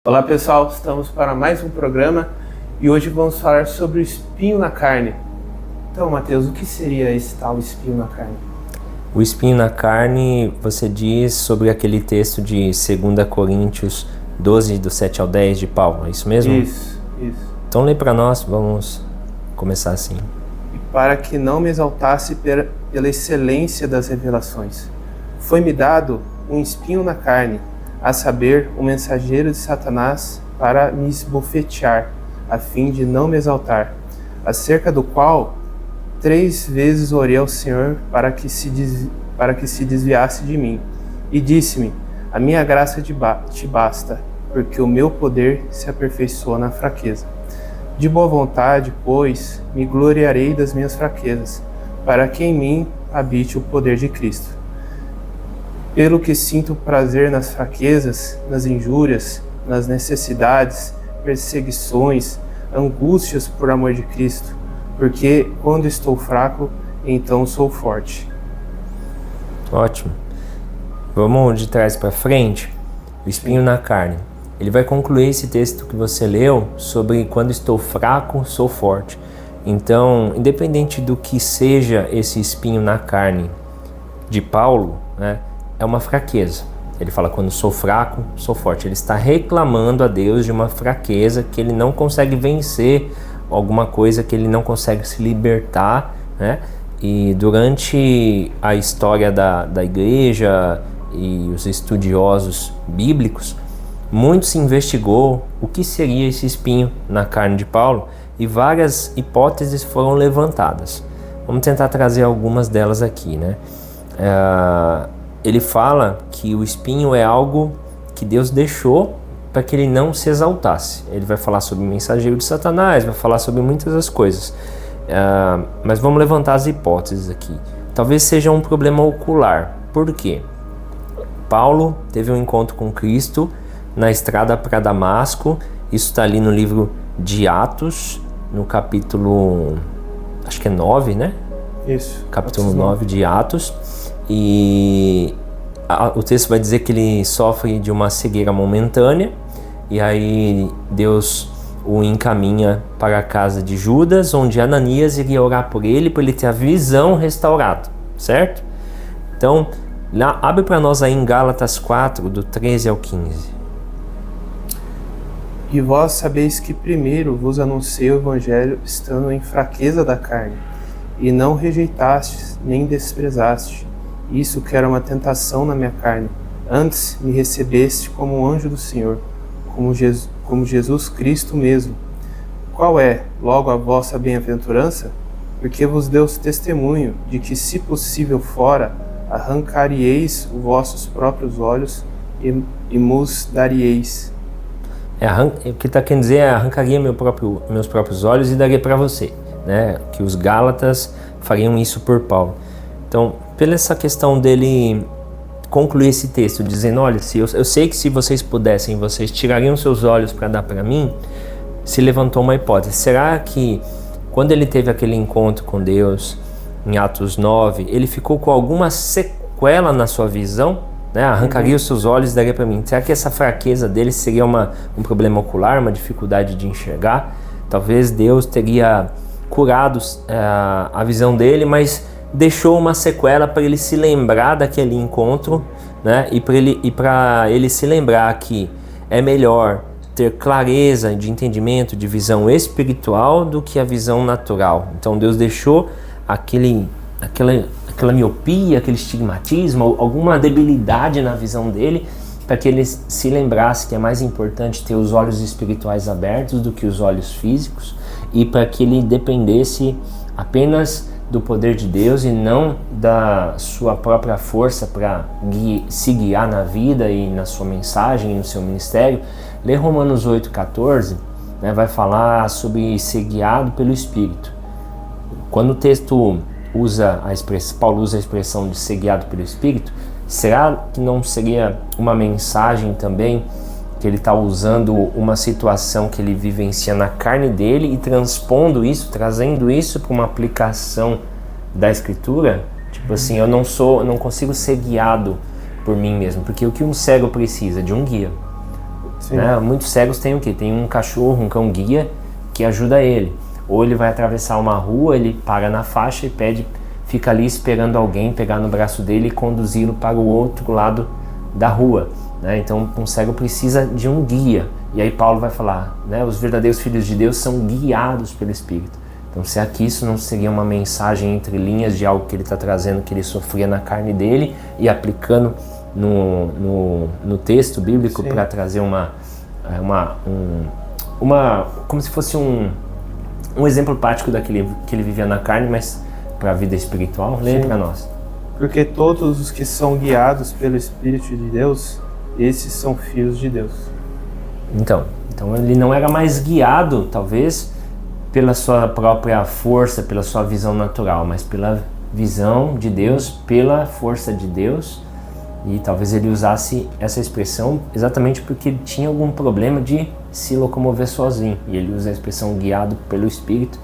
Olá pessoal, estamos para mais um programa e hoje vamos falar sobre o espinho na carne. Então, Mateus, o que seria esse tal espinho na carne? O espinho na carne, você diz sobre aquele texto de 2 Coríntios 12, do 7 ao 10 de Paulo, é isso mesmo? Isso. Então lê para nós, vamos começar assim. E para que não me exaltasse pela excelência das revelações, foi-me dado um espinho na carne, a saber, um mensageiro de Satanás para me esbofetear, a fim de não me exaltar, acerca do qual 3 vezes orei ao Senhor para que se desviasse de mim. E disse-me: a minha graça te basta, porque o meu poder se aperfeiçoa na fraqueza. De boa vontade, pois, me gloriarei das minhas fraquezas, para que em mim habite o poder de Cristo. Pelo que sinto prazer nas fraquezas, nas injúrias, nas necessidades, perseguições, angústias por amor de Cristo, porque quando estou fraco, então sou forte. Ótimo. Vamos de trás para frente. O espinho na carne. Ele vai concluir esse texto que você leu sobre quando estou fraco, sou forte. Então, independente do que seja esse espinho na carne de Paulo, né, é uma fraqueza. Ele fala, quando sou fraco, sou forte. Ele está reclamando a Deus de uma fraqueza que ele não consegue vencer, alguma coisa que ele não consegue se libertar, né? E durante a história da igreja e os estudiosos bíblicos, muito se investigou o que seria esse espinho na carne de Paulo e várias hipóteses foram levantadas. Vamos tentar trazer algumas delas aqui, né? Ele fala que o espinho é algo que Deus deixou para que ele não se exaltasse. Ele vai falar sobre o mensageiro de Satanás, vai falar sobre muitas das coisas. Mas vamos levantar as hipóteses aqui. Talvez seja um problema ocular. Por quê? Paulo teve um encontro com Cristo na estrada para Damasco. Isso está ali no livro de Atos, no capítulo, acho que é 9, né? Isso. Capítulo 9 de Atos. E o texto vai dizer que ele sofre de uma cegueira momentânea. E aí Deus o encaminha para a casa de Judas, onde Ananias iria orar por ele, para ele ter a visão restaurada, certo? Então, lá, abre para nós aí em Gálatas 4, do 13 ao 15. E vós sabeis que primeiro vos anunciei o Evangelho estando em fraqueza da carne, e não rejeitastes, nem desprezaste isso que era uma tentação na minha carne. Antes me recebeste como um anjo do Senhor, como Jesus Cristo mesmo. Qual é, logo, a vossa bem-aventurança? Porque vos deu testemunho de que, se possível fora, arrancaríeis os vossos próprios olhos e mos daríeis. O que está querendo dizer é arrancaria meus próprios olhos e daria para você, né? Que os Gálatas fariam isso por Paulo. Então, pela essa questão dele concluir esse texto dizendo, olha, eu sei que se vocês pudessem, vocês tirariam seus olhos para dar para mim, se levantou uma hipótese. Será que quando ele teve aquele encontro com Deus em Atos 9, ele ficou com alguma sequela na sua visão? Né? Arrancaria os seus olhos e daria para mim. Será que essa fraqueza dele seria um problema ocular, uma dificuldade de enxergar? Talvez Deus teria curado a visão dele, mas deixou uma sequela para ele se lembrar daquele encontro, né? E para ele se lembrar que é melhor ter clareza de entendimento, de visão espiritual do que a visão natural. Então Deus deixou aquela miopia, aquele estigmatismo, alguma debilidade na visão dele, para que ele se lembrasse que é mais importante ter os olhos espirituais abertos do que os olhos físicos, e para que ele dependesse apenas do poder de Deus e não da sua própria força para se guiar na vida e na sua mensagem e no seu ministério. Lê Romanos 8,14, né, vai falar sobre ser guiado pelo Espírito. Quando o texto Paulo usa a expressão de ser guiado pelo Espírito, será que não seria uma mensagem também que ele está usando uma situação que ele vivencia na carne dele e transpondo isso, trazendo isso para uma aplicação da Escritura? Tipo assim, eu não consigo ser guiado por mim mesmo, porque o que um cego precisa? De um guia. né? Muitos cegos têm o quê? Tem um cachorro, um cão guia que ajuda ele. Ou ele vai atravessar uma rua, ele para na faixa e pede, fica ali esperando alguém pegar no braço dele e conduzi-lo para o outro lado da rua, né? Então um cego precisa de um guia. E aí Paulo vai falar, né? Os verdadeiros filhos de Deus são guiados pelo Espírito. Então será que isso não seria uma mensagem entre linhas de algo que ele está trazendo, que ele sofria na carne dele e aplicando no texto bíblico para trazer como se fosse um exemplo prático daquele que ele vivia na carne, mas para a vida espiritual? Leia para nós. Porque todos os que são guiados pelo Espírito de Deus, esses são filhos de Deus. Então ele não era mais guiado, talvez, pela sua própria força, pela sua visão natural, mas pela visão de Deus, pela força de Deus. E talvez ele usasse essa expressão exatamente porque ele tinha algum problema de se locomover sozinho. E ele usa a expressão guiado pelo Espírito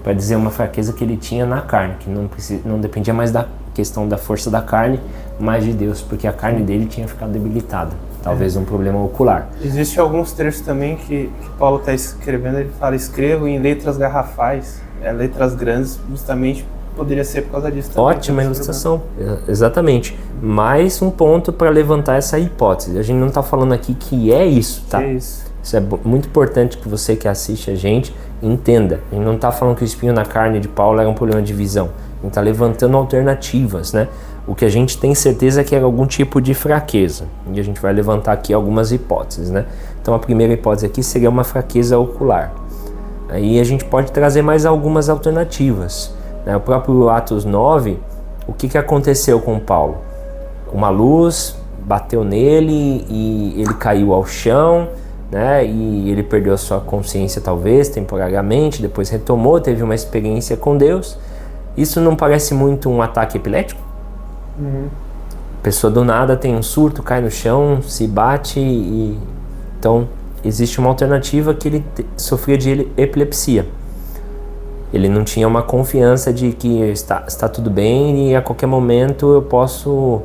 para dizer uma fraqueza que ele tinha na carne, que não dependia mais da questão da força da carne, mas de Deus, porque a carne dele tinha ficado debilitada. Talvez um problema ocular. Existem alguns trechos também que Paulo está escrevendo, ele fala, escrevo em letras garrafais, letras grandes, justamente poderia ser por causa disso também. Ótima ilustração, exatamente. Mais um ponto para levantar essa hipótese. A gente não está falando aqui que é isso, tá? É isso. Isso é muito importante que você que assiste a gente entenda. A gente não está falando que o espinho na carne de Paulo era um problema de visão. A gente está levantando alternativas, né? O que a gente tem certeza é que era algum tipo de fraqueza. E a gente vai levantar aqui algumas hipóteses, né? Então a primeira hipótese aqui seria uma fraqueza ocular. Aí a gente pode trazer mais algumas alternativas. O próprio Atos 9, o que aconteceu com Paulo? Uma luz bateu nele e ele caiu ao chão, né? E ele perdeu a sua consciência talvez temporariamente, depois retomou, teve uma experiência com Deus. Isso não parece muito um ataque epilético? A pessoa do nada tem um surto, cai no chão, se bate e... Então existe uma alternativa que ele sofria de epilepsia. Ele não tinha uma confiança de que está tudo bem e a qualquer momento eu posso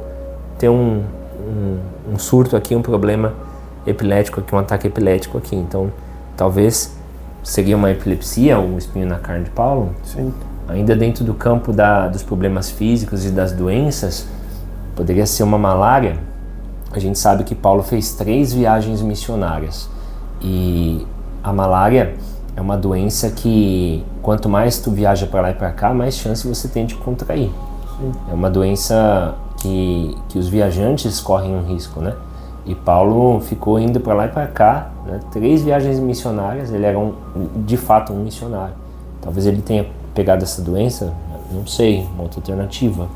ter um surto aqui, um problema epilético aqui, um ataque epilético aqui. Então, talvez seria uma epilepsia, um espinho na carne de Paulo. Sim. Ainda dentro do campo dos problemas físicos e das doenças, poderia ser uma malária. A gente sabe que Paulo fez 3 viagens missionárias e a malária é uma doença que quanto mais tu viaja para lá e para cá, mais chance você tem de contrair. Sim. É uma doença que os viajantes correm um risco, né? E Paulo ficou indo para lá e para cá, né? 3 viagens missionárias, ele era de fato um missionário. Talvez ele tenha pegado essa doença, não sei, uma outra alternativa.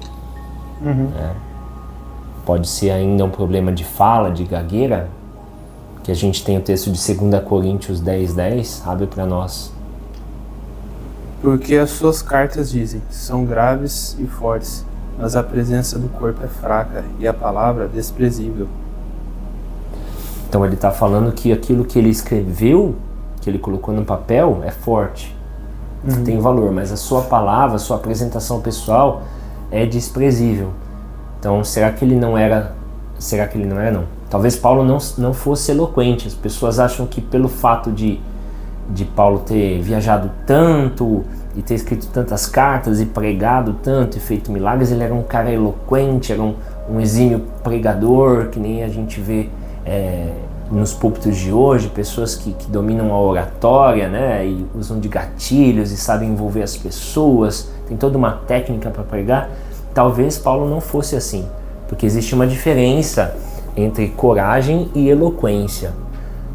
Pode ser ainda um problema de fala, de gagueira, que a gente tem o texto de 2 Coríntios 10:10, abre para nós. Porque as suas cartas dizem, são graves e fortes, mas a presença do corpo é fraca e a palavra desprezível. Então ele está falando que aquilo que ele escreveu, que ele colocou no papel, é forte, tem valor, mas a sua palavra, a sua apresentação pessoal é desprezível. Então será que ele não era? Será que ele não era? Não. Talvez Paulo não fosse eloquente. As pessoas acham que pelo fato de Paulo ter viajado tanto e ter escrito tantas cartas e pregado tanto e feito milagres, ele era um cara eloquente, era um exímio pregador, que nem a gente vê nos púlpitos de hoje, pessoas que dominam a oratória, né, e usam de gatilhos e sabem envolver as pessoas, tem toda uma técnica para pregar. Talvez Paulo não fosse assim, porque existe uma diferença entre coragem e eloquência.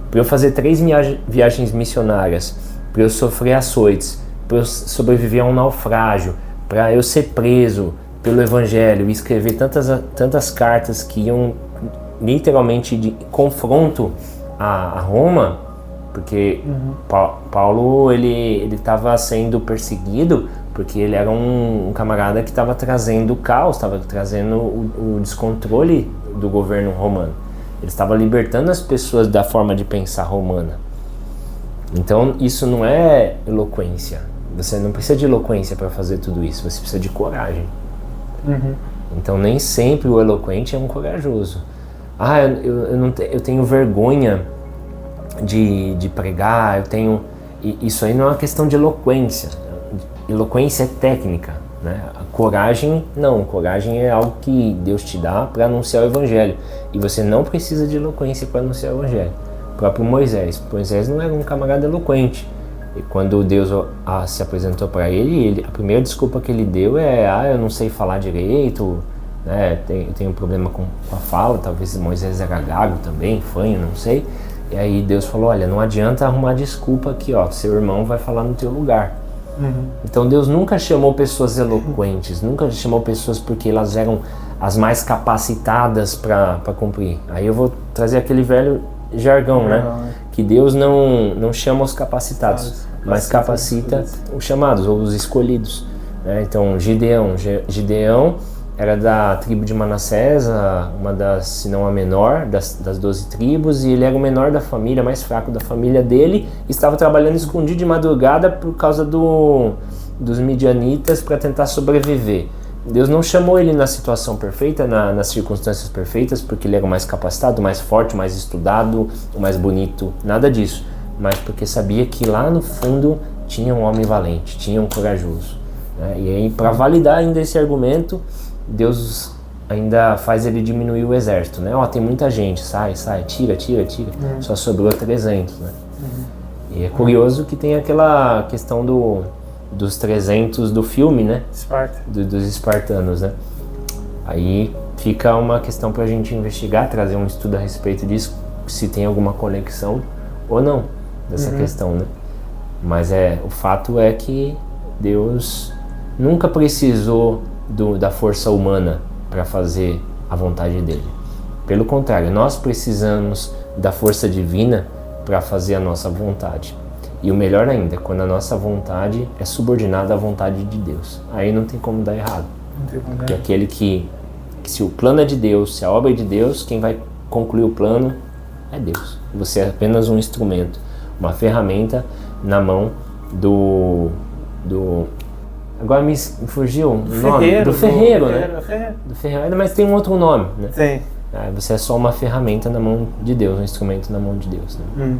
Para eu fazer 3 viagens missionárias, para eu sofrer açoites, para eu sobreviver a um naufrágio, para eu ser preso pelo Evangelho e escrever tantas cartas que iam literalmente de confronto a Roma, porque Paulo ele estava sendo perseguido porque ele era um camarada que estava trazendo o caos, estava trazendo o descontrole do governo romano. Ele estava libertando as pessoas da forma de pensar romana. Então isso não é eloquência. Você não precisa de eloquência para fazer tudo isso, você precisa de coragem. Então nem sempre o eloquente é um corajoso. Eu tenho vergonha de pregar, eu tenho... Isso aí não é uma questão de eloquência. Eloquência é técnica, né? A coragem, não. Coragem é algo que Deus te dá para anunciar o Evangelho. E você não precisa de eloquência para anunciar o Evangelho. O próprio Moisés não era um camarada eloquente. E quando Deus se apresentou para ele, a primeira desculpa que ele deu é: eu não sei falar direito, né? Eu tenho um problema com a fala. Talvez Moisés era gago também, fanho, não sei. E aí Deus falou: olha, não adianta arrumar desculpa aqui, ó, seu irmão vai falar no teu lugar. Então Deus nunca chamou pessoas eloquentes, nunca chamou pessoas porque elas eram as mais capacitadas para cumprir. Aí eu vou trazer aquele velho jargão, né? Que Deus não chama os capacitados, mas capacita os chamados ou os escolhidos, né? Então Gideão era da tribo de Manassés, uma das, se não a menor, das 12 tribos, e ele era o menor da família, mais fraco da família dele, e estava trabalhando escondido de madrugada por causa dos midianitas para tentar sobreviver. Deus não chamou ele na situação perfeita, nas circunstâncias perfeitas, porque ele era o mais capacitado, o mais forte, o mais estudado, o mais bonito, nada disso, mas porque sabia que lá no fundo tinha um homem valente, tinha um corajoso, né? E aí, para validar ainda esse argumento, Deus ainda faz ele diminuir o exército, né? Tem muita gente, sai, tira, só sobrou 300, né? E é curioso que tem aquela questão dos 300 do filme, né? Esparta. Dos espartanos, né? Aí fica uma questão pra gente investigar, trazer um estudo a respeito disso, se tem alguma conexão ou não dessa questão, né? Mas o fato é que Deus nunca precisou da força humana para fazer a vontade dele. Pelo contrário, nós precisamos da força divina para fazer a nossa vontade. E o melhor ainda, quando a nossa vontade é subordinada à vontade de Deus. Aí não tem como dar errado. Porque aquele que se o plano é de Deus, se a obra é de Deus, quem vai concluir o plano é Deus. Você é apenas um instrumento, uma ferramenta na mão do agora me fugiu o nome do ferreiro, né? Do ferreiro, mas tem um outro nome, né? Tem. Você é só uma ferramenta na mão de Deus, um instrumento na mão de Deus, né?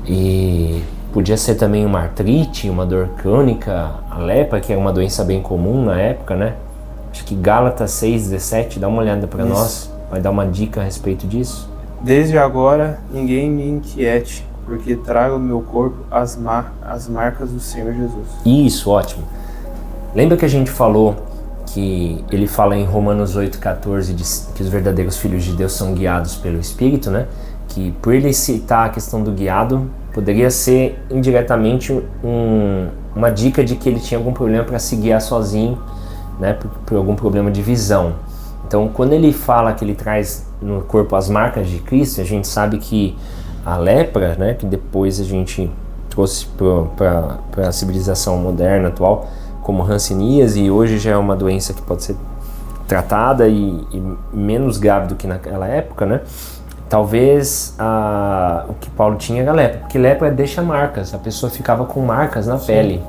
E podia ser também uma artrite, uma dor crônica, a lepra, que é uma doença bem comum na época, né? Acho que Gálatas 6:17, dá uma olhada para nós, vai dar uma dica a respeito disso. Desde agora, ninguém me inquiete, porque trago no meu corpo as marcas do Senhor Jesus. Isso, ótimo. Lembra que a gente falou que ele fala em Romanos 8:14 que os verdadeiros filhos de Deus são guiados pelo Espírito, né? Que por ele citar a questão do guiado, poderia ser indiretamente uma dica de que ele tinha algum problema para se guiar sozinho, né? Por algum problema de visão. Então, quando ele fala que ele traz no corpo as marcas de Cristo, a gente sabe que a lepra, né, que depois a gente trouxe para a civilização moderna atual como hanseníase, e hoje já é uma doença que pode ser tratada e menos grave do que naquela época, né? Talvez o que Paulo tinha era lepra, porque lepra deixa marcas, a pessoa ficava com marcas na pele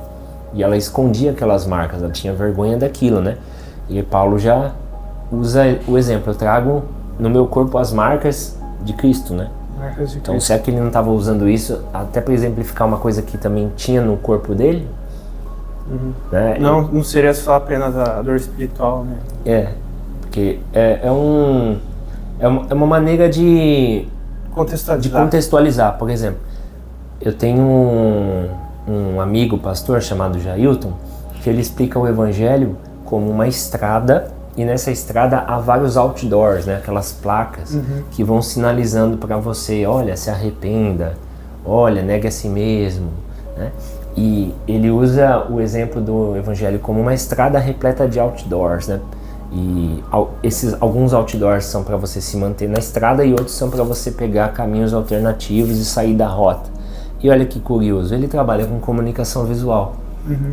e ela escondia aquelas marcas, ela tinha vergonha daquilo, né? E Paulo já usa o exemplo: eu trago no meu corpo as marcas de Cristo, né? Então, será que ele não estava usando isso até para exemplificar uma coisa que também tinha no corpo dele? Né? Não seria só apenas a dor espiritual, né? Porque é uma maneira de contextualizar. Por exemplo, eu tenho um amigo pastor chamado Jailton, que ele explica o Evangelho como uma estrada. E nessa estrada há vários outdoors, né? Aquelas placas que vão sinalizando para você: olha, se arrependa, olha, negue a si mesmo, né? E ele usa o exemplo do Evangelho como uma estrada repleta de outdoors, né? E alguns outdoors são para você se manter na estrada e outros são para você pegar caminhos alternativos e sair da rota. E olha que curioso, ele trabalha com comunicação visual.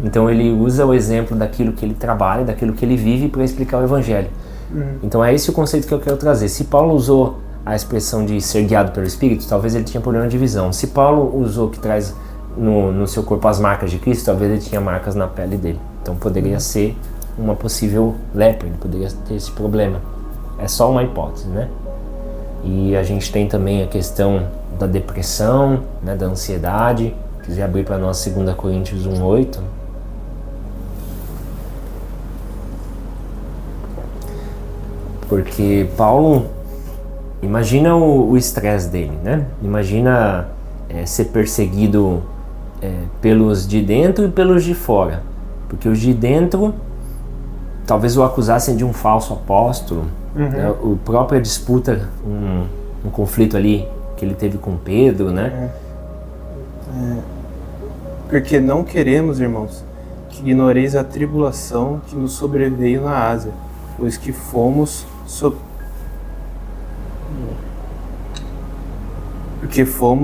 Então ele usa o exemplo daquilo que ele trabalha, daquilo que ele vive para explicar o Evangelho. Então é esse o conceito que eu quero trazer. Se Paulo usou a expressão de ser guiado pelo Espírito, talvez ele tinha problema de visão. Se Paulo usou que traz no seu corpo as marcas de Cristo, talvez ele tinha marcas na pele dele. Então poderia ser uma possível lepra, ele poderia ter esse problema. É só uma hipótese, né? E a gente tem também a questão da depressão, né, da ansiedade. Quiser abrir para nós 2 Coríntios 1:8. Porque Paulo, imagina o estresse dele, né? Imagina ser perseguido pelos de dentro e pelos de fora. Porque os de dentro talvez o acusassem de um falso apóstolo. Né? O própria disputa, um conflito ali que ele teve com Pedro, né? Porque não queremos, irmãos, que ignoreis a tribulação que nos sobreveio na Ásia, pois que fomos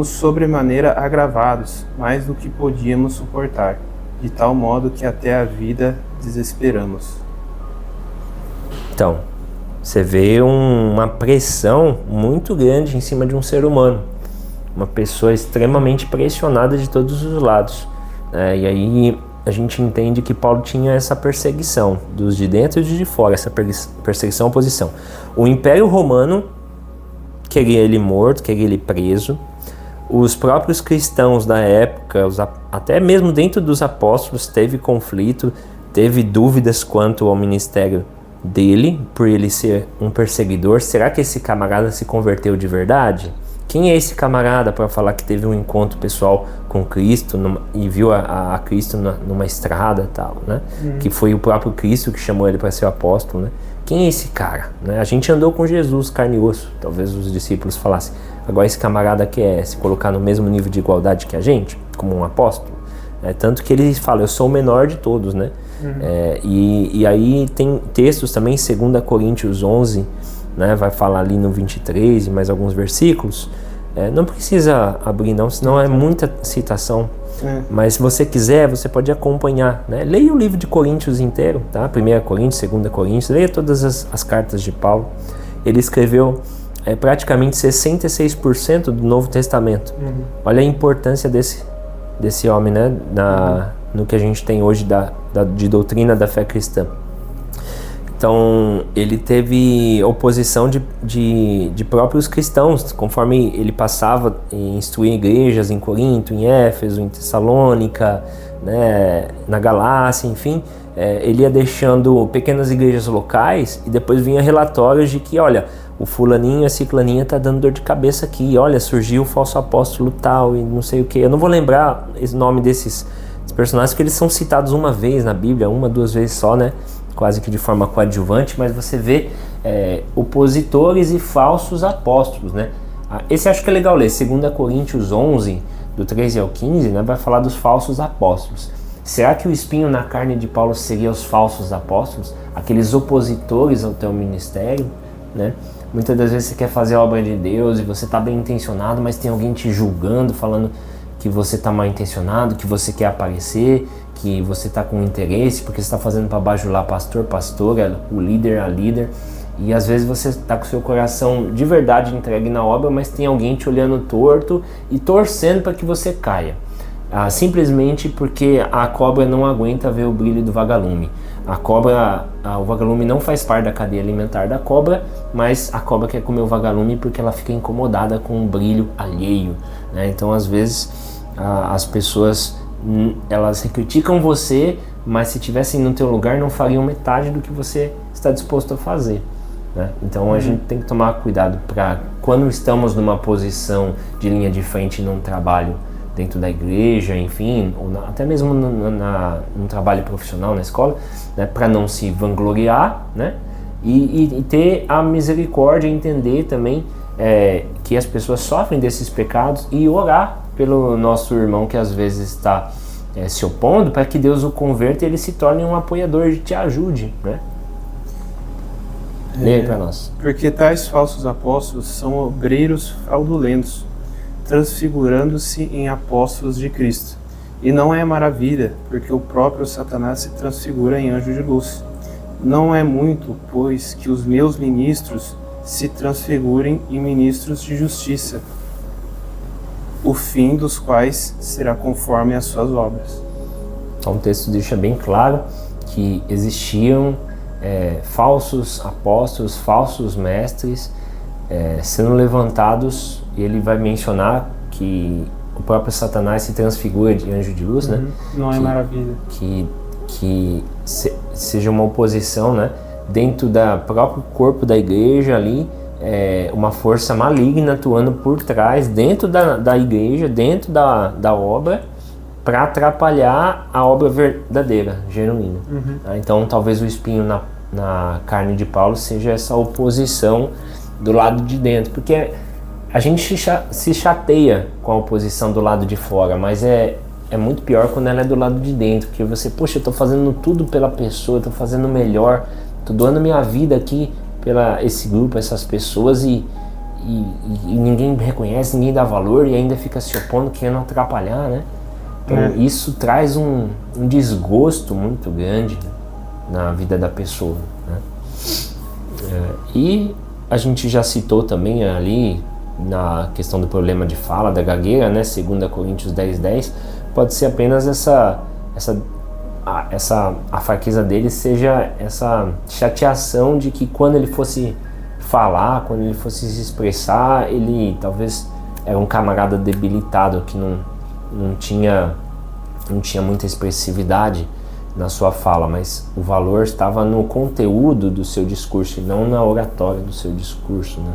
sobremaneira agravados, mais do que podíamos suportar, de tal modo que até a vida desesperamos. Então, você vê uma pressão muito grande em cima de um ser humano, uma pessoa extremamente pressionada de todos os lados, né? E aí a gente entende que Paulo tinha essa perseguição dos de dentro e dos de fora, essa perseguição à oposição. O Império Romano queria ele morto, queria ele preso. Os próprios cristãos da época, até mesmo dentro dos apóstolos, teve conflito, teve dúvidas quanto ao ministério dele, por ele ser um perseguidor. Será que esse camarada se converteu de verdade? Quem é esse camarada para falar que teve um encontro pessoal com Cristo e viu a Cristo numa estrada e tal, né? Que foi o próprio Cristo que chamou ele para ser o apóstolo, né? Quem é esse cara? Né? A gente andou com Jesus, carne e osso. Talvez os discípulos falassem. Agora esse camarada quer se colocar no mesmo nível de igualdade que a gente, como um apóstolo. Tanto que ele fala, eu sou o menor de todos, né? E aí tem textos também, 2 Coríntios 11, né? Vai falar ali no 23 e mais alguns versículos. Não precisa abrir não, senão é muita citação. Mas se você quiser, você pode acompanhar, né? Leia o livro de Coríntios inteiro, tá? 1 Coríntios, 2 Coríntios, leia todas as cartas de Paulo. Ele escreveu praticamente 66% do Novo Testamento. Olha a importância desse homem, né? No que a gente tem hoje de doutrina da fé cristã. Então, ele teve oposição de próprios cristãos, conforme ele passava em instruir igrejas em Corinto, em Éfeso, em Tessalônica, né, na Galácia, enfim. Ele ia deixando pequenas igrejas locais e depois vinha relatórios de que, olha, o fulaninho, a ciclaninha tá dando dor de cabeça aqui, olha, surgiu o falso apóstolo tal e não sei o que. Eu não vou lembrar o nome desses personagens, porque eles são citados uma vez na Bíblia, 1, 2 vezes só, né? Quase que de forma coadjuvante, mas você vê opositores e falsos apóstolos, né? Esse acho que é legal ler, 2 Coríntios 11, do 13 ao 15, né? Vai falar dos falsos apóstolos. Será que o espinho na carne de Paulo seria os falsos apóstolos? Aqueles opositores ao teu ministério, né? Muitas das vezes você quer fazer a obra de Deus e você está bem intencionado, mas tem alguém te julgando, falando que você está mal intencionado, que você quer aparecer, que você está com interesse, porque você está fazendo para bajular pastor, pastora, o líder, a líder. E às vezes você está com o seu coração de verdade entregue na obra, mas tem alguém te olhando torto e torcendo para que você caia. Simplesmente porque a cobra não aguenta ver o brilho do vagalume. O vagalume não faz parte da cadeia alimentar da cobra, mas a cobra quer comer o vagalume porque ela fica incomodada com o brilho alheio, né? Então às vezes as pessoas elas criticam você, mas se estivessem no teu lugar não fariam metade do que você está disposto a fazer, né? Então a gente tem que tomar cuidado para quando estamos numa posição de linha de frente num trabalho dentro da igreja, enfim, ou até mesmo num trabalho profissional na escola, né, para não se vangloriar, né, e ter a misericórdia, entender também que as pessoas sofrem desses pecados e orar pelo nosso irmão que às vezes está se opondo, para que Deus o converta e ele se torne um apoiador e te ajude, né? Leia para nós. Porque tais falsos apóstolos são obreiros fraudulentos, transfigurando-se em apóstolos de Cristo. E não é maravilha, porque o próprio Satanás se transfigura em anjo de luz. Não é muito, pois, que os meus ministros se transfigurem em ministros de justiça, o fim dos quais será conforme as suas obras. Então o texto deixa bem claro que existiam falsos apóstolos, falsos mestres sendo levantados, e ele vai mencionar que o próprio Satanás se transfigura de anjo de luz, né? Não é maravilha. Que seja uma oposição, né? Dentro da próprio corpo da igreja ali, uma força maligna atuando por trás, dentro da igreja, dentro da obra, para atrapalhar a obra verdadeira, genuína. Então talvez o espinho na carne de Paulo seja essa oposição do lado de dentro, porque a gente se chateia com a oposição do lado de fora, mas é muito pior quando ela é do lado de dentro, porque você, poxa, eu tô fazendo tudo pela pessoa, tô fazendo o melhor, tô doando minha vida aqui pela esse grupo, essas pessoas e ninguém me reconhece, ninguém dá valor e ainda fica se opondo, querendo atrapalhar, né? Então isso traz um desgosto muito grande na vida da pessoa, né? E a gente já citou também ali na questão do problema de fala, da gagueira, né? 2 Coríntios 10:10, pode ser apenas a fraqueza dele seja essa chateação de que quando ele fosse falar, quando ele fosse se expressar, ele talvez era um camarada debilitado que não tinha muita expressividade na sua fala, mas o valor estava no conteúdo do seu discurso e não na oratória do seu discurso, né?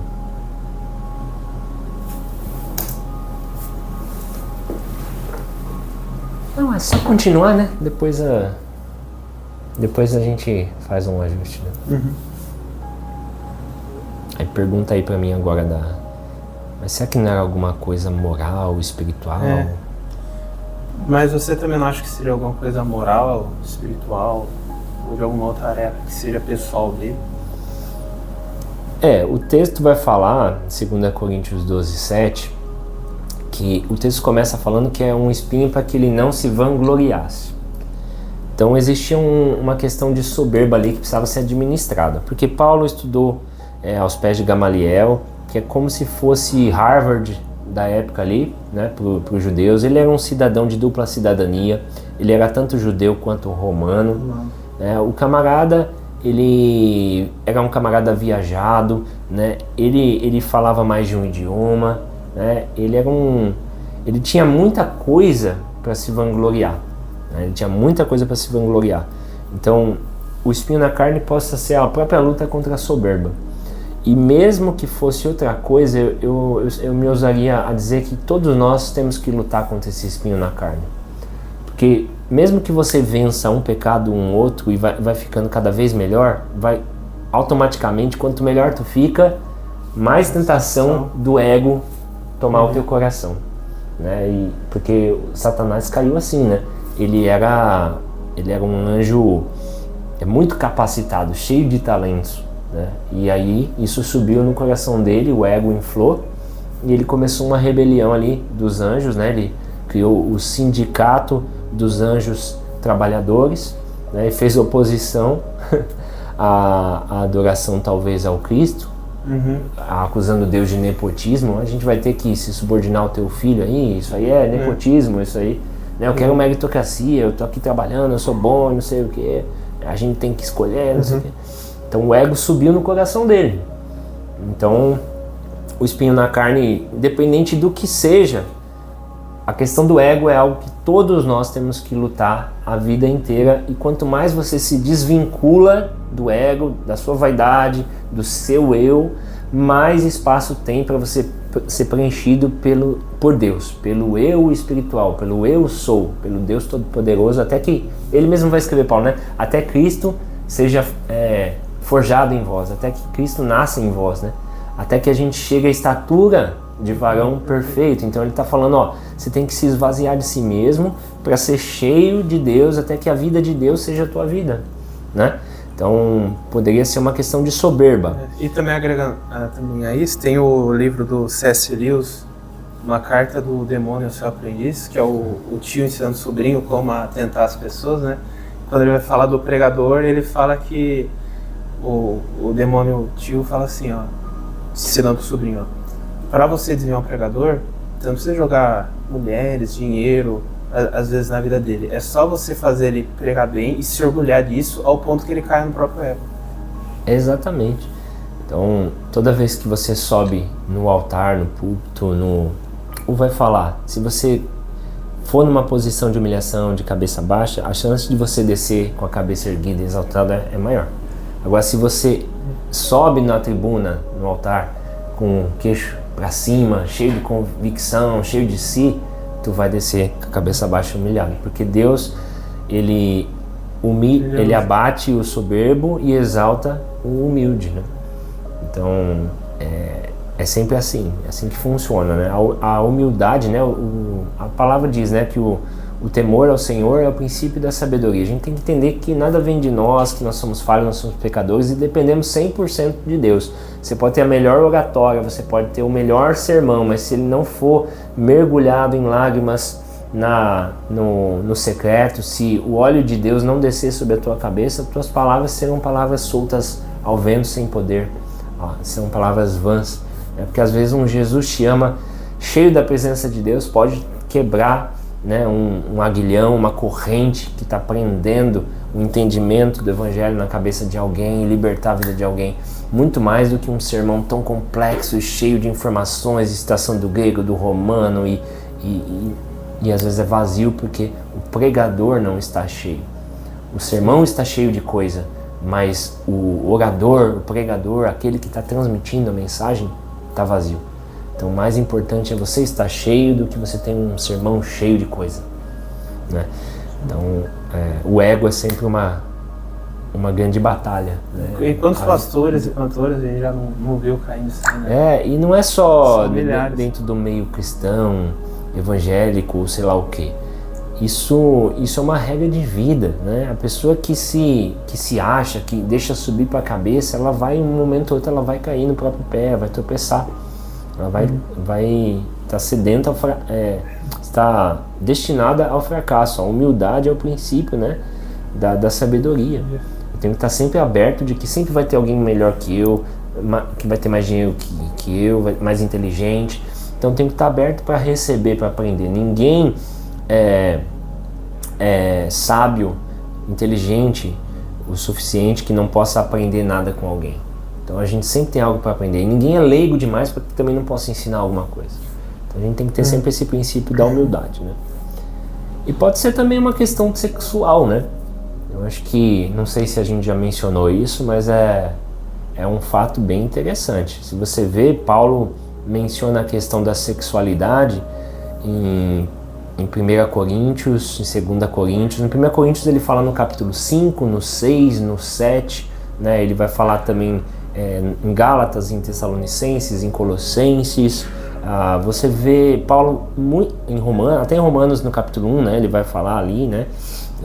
Não, é só continuar, né? Depois a gente faz um ajuste, né? Aí pergunta aí pra mim agora mas será que não era alguma coisa moral, espiritual? Mas você também não acha que seria alguma coisa moral, espiritual, ou de alguma outra tarefa que seja pessoal dele? O texto vai falar, 2 Coríntios 12:7, que o texto começa falando que é um espinho para que ele não se vangloriasse. Então existia uma questão de soberba ali que precisava ser administrada, porque Paulo estudou aos pés de Gamaliel, que é como se fosse Harvard da época ali, né, para os judeus. Ele era um cidadão de dupla cidadania, ele era tanto judeu quanto romano. O camarada, ele era um camarada viajado, né, ele falava mais de um idioma, né, ele tinha muita coisa para se vangloriar, né, Então, o espinho na carne possa ser a própria luta contra a soberba. E mesmo que fosse outra coisa, eu me ousaria a dizer que todos nós temos que lutar contra esse espinho na carne. Porque mesmo que você vença um pecado, um outro, e vai ficando cada vez melhor, vai automaticamente, quanto melhor tu fica, mais tentação do ego tomar o teu coração, né? Porque Satanás caiu assim, né? Ele era um anjo muito capacitado, cheio de talentos, né? E aí isso subiu no coração dele, o ego inflou e ele começou uma rebelião ali dos anjos, né? Ele criou o sindicato dos anjos trabalhadores, né? E fez oposição à adoração talvez ao Cristo, acusando Deus de nepotismo. A gente vai ter que se subordinar ao teu filho aí, isso aí é nepotismo, isso aí, né? Eu quero meritocracia, eu tô aqui trabalhando, eu sou bom, não sei o que, a gente tem que escolher, não sei o que. Então o ego subiu no coração dele. Então o espinho na carne, independente do que seja, a questão do ego é algo que todos nós temos que lutar a vida inteira. E quanto mais você se desvincula do ego, da sua vaidade, do seu eu, mais espaço tem para você ser preenchido por Deus, pelo eu espiritual, pelo eu sou, pelo Deus Todo-Poderoso, até que, ele mesmo vai escrever, Paulo, né? Até Cristo seja forjado em vós, até que Cristo nasça em vós, né? Até que a gente chegue à estatura de varão perfeito. Então ele está falando, você tem que se esvaziar de si mesmo para ser cheio de Deus, até que a vida de Deus seja a tua vida, né? Então poderia ser uma questão de soberba. E também agregando também a isso, tem o livro do C.S. Lewis, Uma Carta do Demônio ao Seu Aprendiz, que é o tio ensinando o sobrinho como a tentar as pessoas, né? Quando ele vai falar do pregador, ele fala que o demônio tio fala assim, ensinando pro sobrinho, para você desviar um pregador, você não precisa jogar mulheres, dinheiro, às vezes na vida dele. É só você fazer ele pregar bem e se orgulhar disso ao ponto que ele caia no próprio ego. Exatamente. Então, toda vez que você sobe no altar, no púlpito, vai falar, se você for numa posição de humilhação, de cabeça baixa, a chance de você descer com a cabeça erguida e exaltada é maior. Agora, se você sobe na tribuna, no altar, com o queixo para cima, cheio de convicção, cheio de si, tu vai descer com a cabeça baixa humilhado, porque Deus, ele abate o soberbo e exalta o humilde, né? Então, é sempre assim, é assim que funciona, né? A humildade, né? A palavra diz, né, que o temor ao Senhor é o princípio da sabedoria. A gente tem que entender que nada vem de nós, que nós somos falhos, nós somos pecadores e dependemos 100% de Deus. Você pode ter a melhor oratória, você pode ter o melhor sermão, mas se ele não for mergulhado em lágrimas no secreto, se o óleo de Deus não descer sobre a tua cabeça, tuas palavras serão palavras soltas ao vento sem poder, são palavras vãs, né? Porque às vezes um Jesus te ama cheio da presença de Deus pode quebrar, né, um aguilhão, uma corrente que está prendendo o entendimento do evangelho na cabeça de alguém e libertar a vida de alguém, muito mais do que um sermão tão complexo e cheio de informações, citação do grego, do romano e às vezes é vazio porque o pregador não está cheio. O sermão está cheio de coisa, mas o orador, o pregador, aquele que está transmitindo a mensagem, está vazio. Então o mais importante é você estar cheio do que você tem um sermão cheio de coisa, né? Então o ego é sempre uma grande batalha, né? E quantos pastores e cantoras a gente já não viu caindo assim, né? E não é só dentro do meio cristão, evangélico, sei lá o quê. Isso é uma regra de vida, né? A pessoa que se acha, que deixa subir para a cabeça, ela vai, em um momento ou outro, ela vai cair no próprio pé, vai tropeçar. Ela vai estar sedenta, está destinada ao fracasso. A humildade é o princípio, né, da sabedoria. Eu tenho que estar sempre aberto de que sempre vai ter alguém melhor que eu, que vai ter mais dinheiro que eu, mais inteligente. Então eu tenho que estar aberto para receber, para aprender. Ninguém é sábio, inteligente o suficiente que não possa aprender nada com alguém. Então a gente sempre tem algo para aprender. E ninguém é leigo demais para que também não possa ensinar alguma coisa. Então a gente tem que ter sempre esse princípio da humildade, né? E pode ser também uma questão sexual, né? Eu acho que, não sei se a gente já mencionou isso, mas é um fato bem interessante. Se você vê, Paulo menciona a questão da sexualidade em 1 Coríntios, em 2 Coríntios. Em 1 Coríntios ele fala no capítulo 5, no 6, no 7, né? Ele vai falar também em Gálatas, em Tessalonicenses, em Colossenses. Você vê Paulo em Romanos, até em Romanos no capítulo 1, né? Ele vai falar ali, né,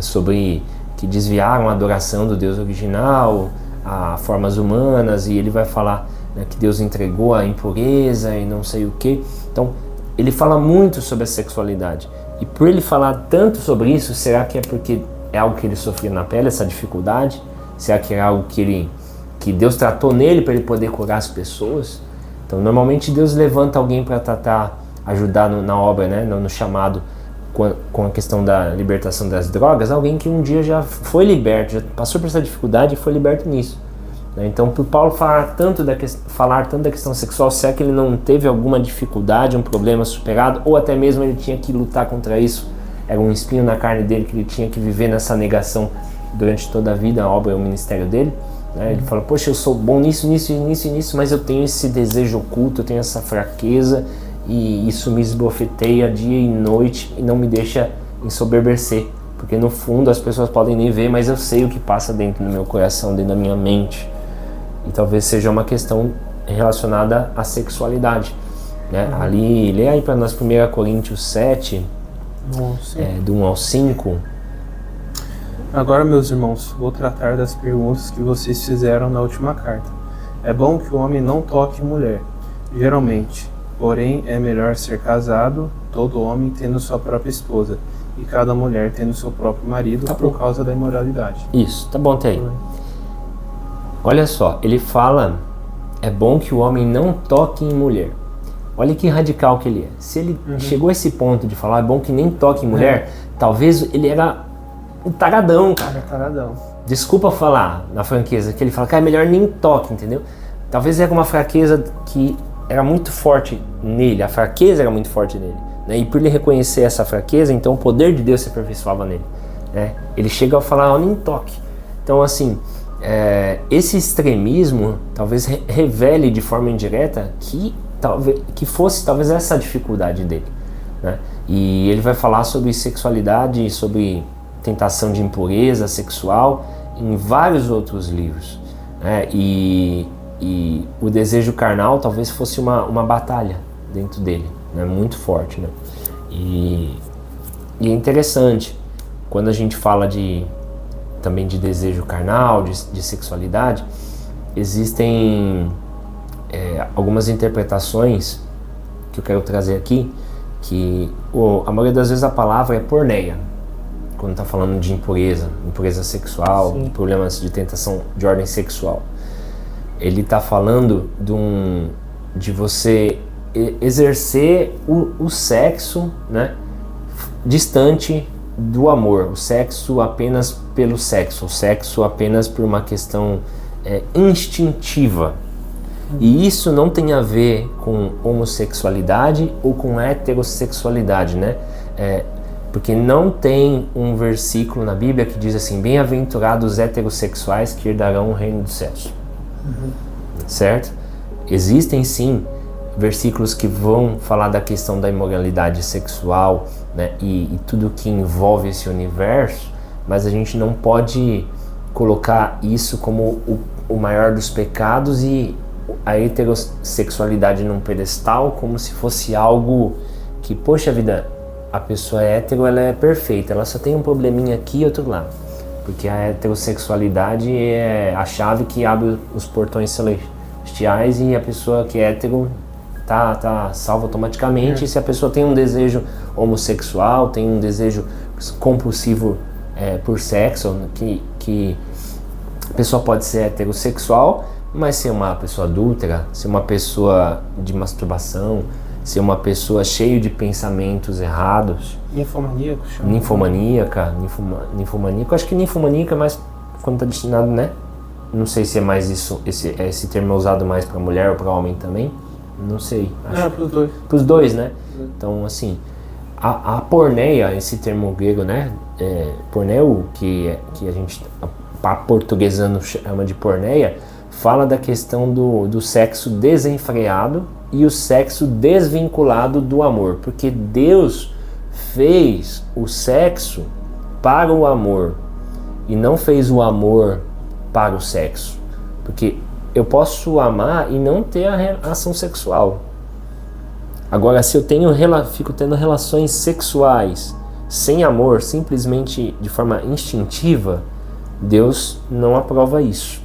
sobre que desviaram a adoração do Deus original a formas humanas, e ele vai falar, né, que Deus entregou a impureza e não sei o que. Então ele fala muito sobre a sexualidade, e por ele falar tanto sobre isso, será que é porque é algo que ele sofria na pele, essa dificuldade? Será que é algo que Deus tratou nele para ele poder curar as pessoas? Então normalmente Deus levanta alguém para tratar, ajudar na obra, né, no chamado, com a questão da libertação das drogas, alguém que um dia já foi liberto, já passou por essa dificuldade e foi liberto nisso. Então, por Paulo falar tanto da questão sexual, será que ele não teve alguma dificuldade, um problema superado, ou até mesmo ele tinha que lutar contra isso? Era um espinho na carne dele que ele tinha que viver nessa negação durante toda a vida, a obra e o ministério dele. Ele fala, poxa, eu sou bom nisso, mas eu tenho esse desejo oculto, eu tenho essa fraqueza, e isso me esbofeteia dia e noite e não me deixa ensoberbecer, porque no fundo as pessoas podem nem ver, mas eu sei o que passa dentro do meu coração, dentro da minha mente. E talvez seja uma questão relacionada à sexualidade, né? Ali, lê aí para nós 1 Coríntios 7, do 1 ao 5. Agora, meus irmãos, vou tratar das perguntas que vocês fizeram na última carta. É bom que o homem não toque mulher, geralmente. Porém, é melhor ser casado, todo homem tendo sua própria esposa, e cada mulher tendo seu próprio marido, por causa da imoralidade. Isso, tá bom até aí. Olha só, ele fala, é bom que o homem não toque em mulher. Olha que radical que ele é. Se ele chegou a esse ponto de falar, é bom que nem toque em mulher, talvez ele era um taradão, cara. Taradão. Desculpa falar na franqueza, que ele fala, cara, é melhor nem toque, entendeu? Talvez era uma fraqueza que era muito forte nele, a fraqueza era muito forte nele, né? E por ele reconhecer essa fraqueza, então o poder de Deus se aperfeiçoava nele, né? Ele chega a falar, nem toque. Então assim, esse extremismo talvez revele de forma indireta que fosse talvez essa a dificuldade dele, né? E ele vai falar sobre sexualidade, sobre tentação de impureza sexual em vários outros livros, né? E o desejo carnal talvez fosse uma batalha dentro dele, né? Muito forte, né? E é interessante quando a gente fala também de desejo carnal, de sexualidade, existem algumas interpretações que eu quero trazer aqui, que a maioria das vezes a palavra é porneia, quando está falando de impureza sexual, sim, problemas de tentação de ordem sexual. Ele está falando de você exercer o sexo, né, distante do amor, o sexo apenas pelo sexo, o sexo apenas por uma questão instintiva. E isso não tem a ver com homossexualidade ou com heterossexualidade, né? Porque não tem um versículo na Bíblia que diz assim: bem-aventurados os heterossexuais que herdarão o reino dos céus. Certo? Existem sim versículos que vão falar da questão da imoralidade sexual, né, e tudo que envolve esse universo, mas a gente não pode colocar isso como o maior dos pecados e a heterossexualidade num pedestal como se fosse algo que, poxa vida, a pessoa é hétero, ela é perfeita, ela só tem um probleminha aqui e outro lá, porque a heterossexualidade é a chave que abre os portões celestiais e a pessoa que é hétero tá salva automaticamente. E se a pessoa tem um desejo homossexual, tem um desejo compulsivo por sexo, que a pessoa pode ser heterossexual, mas ser uma pessoa adúltera, ser uma pessoa de masturbação, ser uma pessoa cheia de pensamentos errados. Ninfomaníaco, acho que ninfomaníaca é mais quando está destinado, né? Não sei se é mais isso, esse termo é usado mais para mulher ou para homem também. Não sei. Para os dois. Para os dois, né? Então, assim, a porneia, esse termo grego, né? Porneu, que a gente, portuguesando, chama de porneia, fala da questão do sexo desenfreado e o sexo desvinculado do amor. Porque Deus fez o sexo para o amor e não fez o amor para o sexo. Porque eu posso amar e não ter a ação sexual. Agora, se eu fico tendo relações sexuais sem amor, simplesmente de forma instintiva, Deus não aprova isso.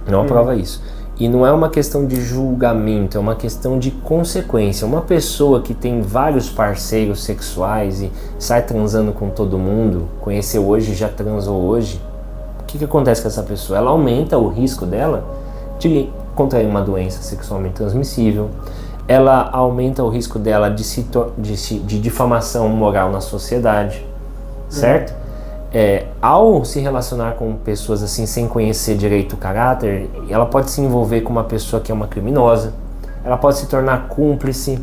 Não aprova isso. E não é uma questão de julgamento, é uma questão de consequência. Uma pessoa que tem vários parceiros sexuais e sai transando com todo mundo, conheceu hoje, já transou hoje, o que acontece com essa pessoa? Ela aumenta o risco dela de contrair uma doença sexualmente transmissível, ela aumenta o risco dela de difamação moral na sociedade, certo? Ao se relacionar com pessoas assim sem conhecer direito o caráter, ela pode se envolver com uma pessoa que é uma criminosa, ela pode se tornar cúmplice,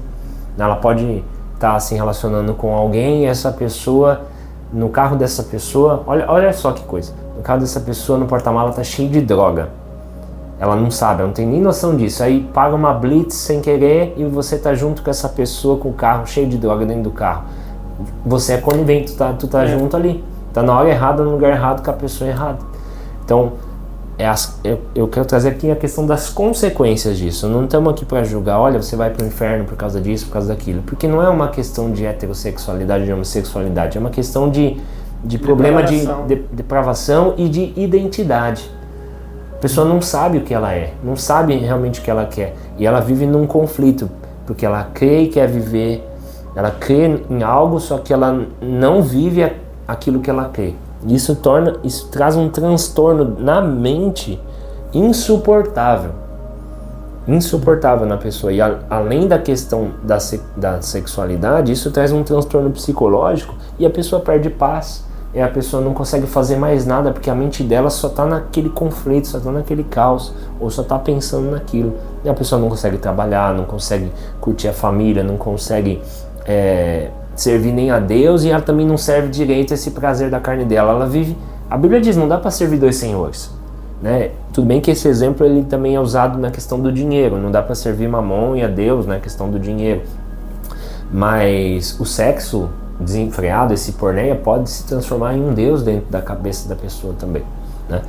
ela pode estar se relacionando com alguém e essa pessoa, no carro dessa pessoa, olha só que coisa, no carro dessa pessoa no porta-mala tá cheio de droga. Ela não sabe, ela não tem nem noção disso. Aí paga uma blitz sem querer e você tá junto com essa pessoa com o carro cheio de droga dentro do carro. Você é conivente, tu tá junto ali. Tá na hora errada, no lugar errado, com a pessoa errada. Então, eu quero trazer aqui a questão das consequências disso. Não estamos aqui para julgar, olha, você vai pro inferno por causa disso, por causa daquilo. Porque não é uma questão de heterossexualidade, de homossexualidade. É uma questão de problema de depravação e de identidade. A pessoa não sabe o que ela é, não sabe realmente o que ela quer. E ela vive num conflito, porque ela crê e quer viver, ela crê em algo, só que ela não vive aquilo que ela crê. Isso traz um transtorno na mente insuportável na pessoa. E além da questão da sexualidade, isso traz um transtorno psicológico e a pessoa perde paz, e a pessoa não consegue fazer mais nada porque a mente dela só está naquele conflito, só está naquele caos, ou só está pensando naquilo. E a pessoa não consegue trabalhar, não consegue curtir a família, não consegue servir nem a Deus, e ela também não serve direito esse prazer da carne dela. Ela vive... A Bíblia diz, não dá para servir dois senhores, né? Tudo bem que esse exemplo ele também é usado na questão do dinheiro, não dá para servir Mamon e a Deus na questão do dinheiro. Mas o sexo desenfreado, esse porneia, pode se transformar em um Deus dentro da cabeça da pessoa também, né?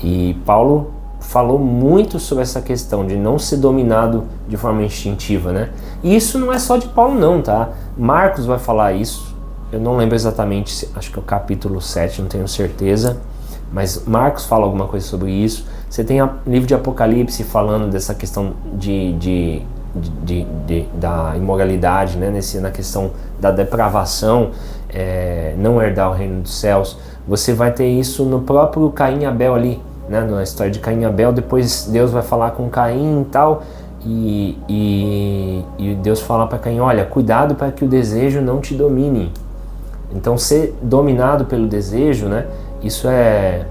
E Paulo falou muito sobre essa questão de não ser dominado de forma instintiva, né? E isso não é só de Paulo não, tá? Marcos vai falar isso, eu não lembro exatamente, acho que é o capítulo 7, não tenho certeza, mas Marcos fala alguma coisa sobre isso. Você tem o livro de Apocalipse falando dessa questão da imoralidade, né? Na questão da depravação, não herdar o reino dos céus. Você vai ter isso no próprio Caim e Abel ali, né? Na história de Caim e Abel. Depois Deus vai falar com Caim e tal, e Deus fala para Caim, olha, cuidado para que o desejo não te domine. Então ser dominado pelo desejo, né? Isso é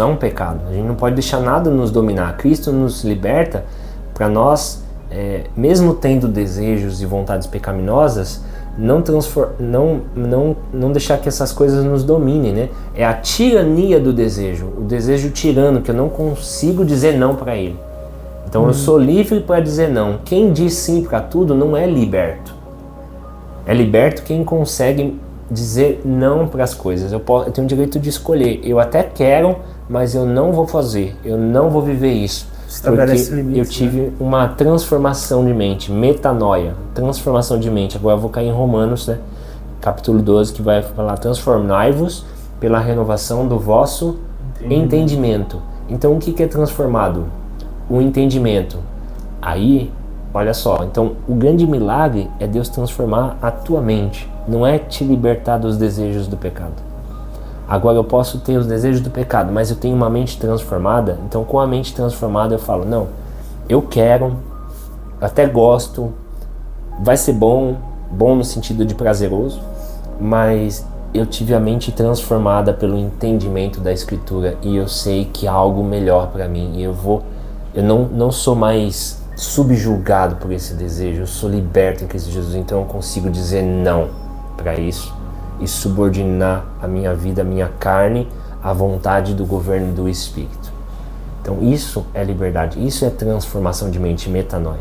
um pecado. A gente não pode deixar nada nos dominar. Cristo nos liberta para nós, mesmo tendo desejos e vontades pecaminosas, não deixar que essas coisas nos dominem, né? É a tirania do desejo, o desejo tirano, que eu não consigo dizer não para ele. Então eu sou livre para dizer não. Quem diz sim para tudo não é liberto. É liberto quem consegue dizer não para as coisas. Eu tenho o direito de escolher. Eu até quero, mas eu não vou fazer. Eu não vou viver isso. Estabelece porque limites, eu tive uma transformação de mente, metanoia, transformação de mente. Agora eu vou cair em Romanos, né? Capítulo 12, que vai falar: transformai-vos pela renovação do vosso entendimento. Então o que é transformado? O entendimento. Aí, olha só, então o grande milagre é Deus transformar a tua mente, não é te libertar dos desejos do pecado. Agora eu posso ter os desejos do pecado, mas eu tenho uma mente transformada. Então com a mente transformada eu falo, não, eu quero, até gosto, vai ser bom no sentido de prazeroso, mas eu tive a mente transformada pelo entendimento da Escritura e eu sei que há algo melhor para mim, e eu não sou mais subjugado por esse desejo, eu sou liberto em Cristo Jesus. Então eu consigo dizer não para isso e subordinar a minha vida, a minha carne, à vontade do governo do Espírito. Então isso é liberdade, isso é transformação de mente, metanoia.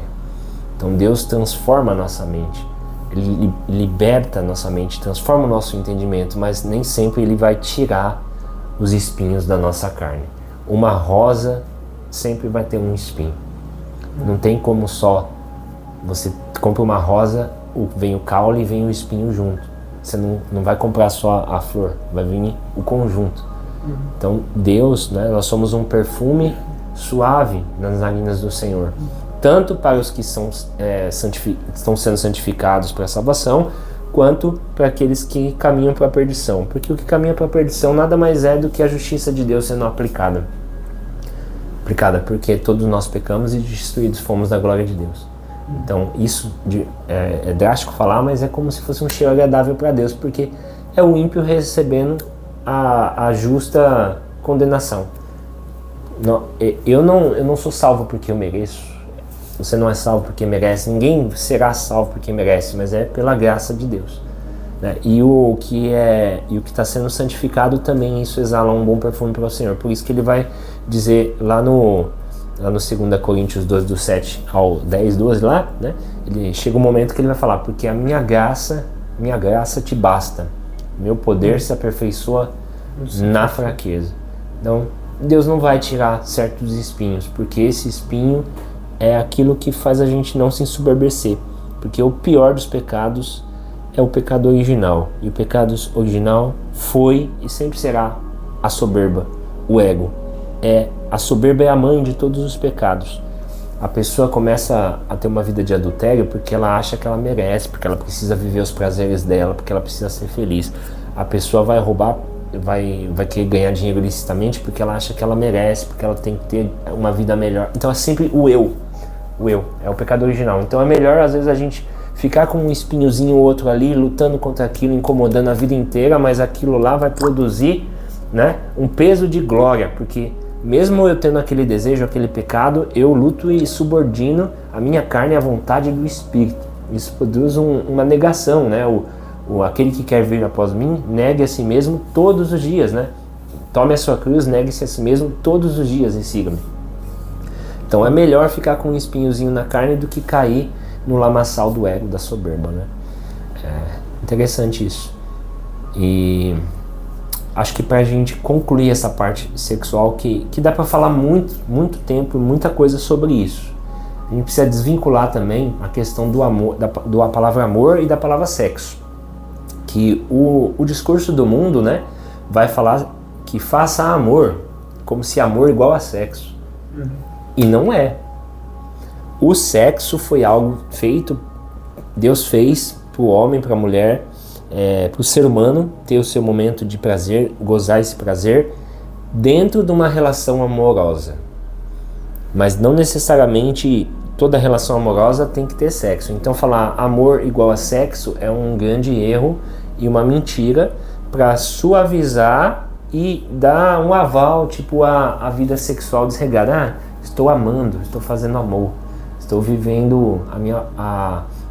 Então Deus transforma a nossa mente, Ele liberta a nossa mente, transforma o nosso entendimento, mas nem sempre Ele vai tirar os espinhos da nossa carne. Uma rosa sempre vai ter um espinho. Não tem como só você compra uma rosa, vem o caule e vem o espinho junto. Você não vai comprar só a flor, vai vir o conjunto. Então Deus, né, nós somos um perfume suave nas narinas do Senhor, tanto para os que estão sendo santificados para a salvação, quanto para aqueles que caminham para a perdição. Porque o que caminha para a perdição nada mais é do que a justiça de Deus sendo aplicada, porque todos nós pecamos e destruídos fomos da glória de Deus. Então isso é drástico falar, mas é como se fosse um cheiro agradável para Deus, porque é o ímpio recebendo a justa condenação. Eu não sou salvo porque eu mereço, você não é salvo porque merece, ninguém será salvo porque merece, mas é pela graça de Deus, né? E o que está sendo santificado também, isso exala um bom perfume para o Senhor. Por isso que ele vai dizer lá no 2 Coríntios 12, do 7 ao 10, 12 lá, né? Chega um momento que ele vai falar, porque a minha graça te basta, meu poder se aperfeiçoa na fraqueza. Então Deus não vai tirar certos espinhos, porque esse espinho é aquilo que faz a gente não se ensoberbecer, porque o pior dos pecados é o pecado original, e o pecado original foi e sempre será a soberba, o ego. A soberba é a mãe de todos os pecados. A pessoa começa a ter uma vida de adultério porque ela acha que ela merece, porque ela precisa viver os prazeres dela, porque ela precisa ser feliz. A pessoa vai roubar, vai querer ganhar dinheiro ilicitamente porque ela acha que ela merece, porque ela tem que ter uma vida melhor. Então é sempre o eu é o pecado original. Então é melhor às vezes a gente ficar com um espinhozinho ou outro ali, lutando contra aquilo, incomodando a vida inteira, mas aquilo lá vai produzir, né, um peso de glória, porque mesmo eu tendo aquele desejo, aquele pecado, eu luto e subordino a minha carne à vontade do Espírito. Isso produz uma negação, né? Aquele que quer vir após mim, negue a si mesmo todos os dias, né? Tome a sua cruz, negue-se a si mesmo todos os dias e siga-me. Então é melhor ficar com um espinhozinho na carne do que cair no lamaçal do ego, da soberba, né? É interessante isso. E acho que pra gente concluir essa parte sexual, que dá pra falar muito tempo, muita coisa sobre isso. A gente precisa desvincular também a questão do amor, da palavra amor e da palavra sexo. Que o discurso do mundo, né, vai falar que faça amor, como se amor igual a sexo. E não é. O sexo foi algo feito, Deus fez pro homem, pra mulher, para o ser humano ter o seu momento de prazer, gozar esse prazer dentro de uma relação amorosa. Mas não necessariamente toda relação amorosa tem que ter sexo. Então falar amor igual a sexo é um grande erro e uma mentira para suavizar e dar um aval, tipo a vida sexual desregrada. Estou amando, estou fazendo amor, estou vivendo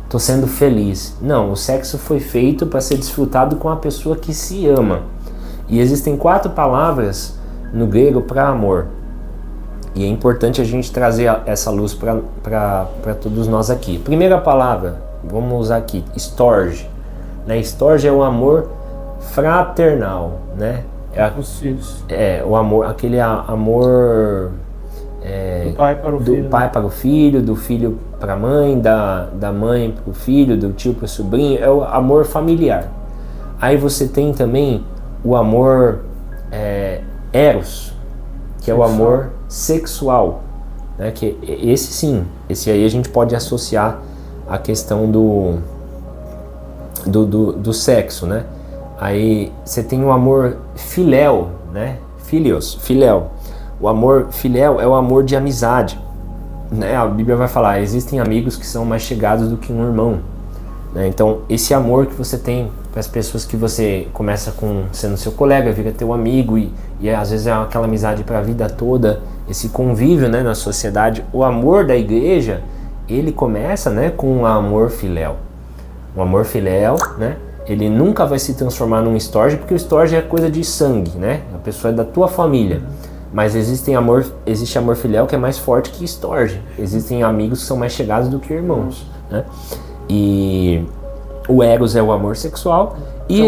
estou sendo feliz. Não, o sexo foi feito para ser desfrutado com a pessoa que se ama. E existem 4 palavras no grego para amor. E é importante a gente trazer essa luz para todos nós aqui. Primeira palavra, vamos usar aqui, storge. Né? Storge é o amor fraternal, né? Os filhos. O amor, aquele amor do pai para o filho. Do pai para o filho, do filho para a mãe, da mãe para o filho, do tio para o sobrinho. É o amor familiar. Aí você tem também o amor eros, que é o amor sexual, né? Que esse sim, esse aí a gente pode associar a questão do sexo, né? Aí você tem o amor filéu, né? Filéu. O amor filéu é o amor de amizade, né? A Bíblia vai falar, existem amigos que são mais chegados do que um irmão, né? Então esse amor que você tem para as pessoas que você começa com sendo seu colega, vira teu amigo e às vezes é aquela amizade para a vida toda, esse convívio, né, na sociedade. O amor da igreja, ele começa, né, com o amor filéu. O amor filéu, né, ele nunca vai se transformar num storge, porque o storge é coisa de sangue, né? A pessoa é da tua família. Mas existe amor filial que é mais forte que storge. Existem amigos que são mais chegados do que irmãos, né? E o eros é o amor sexual e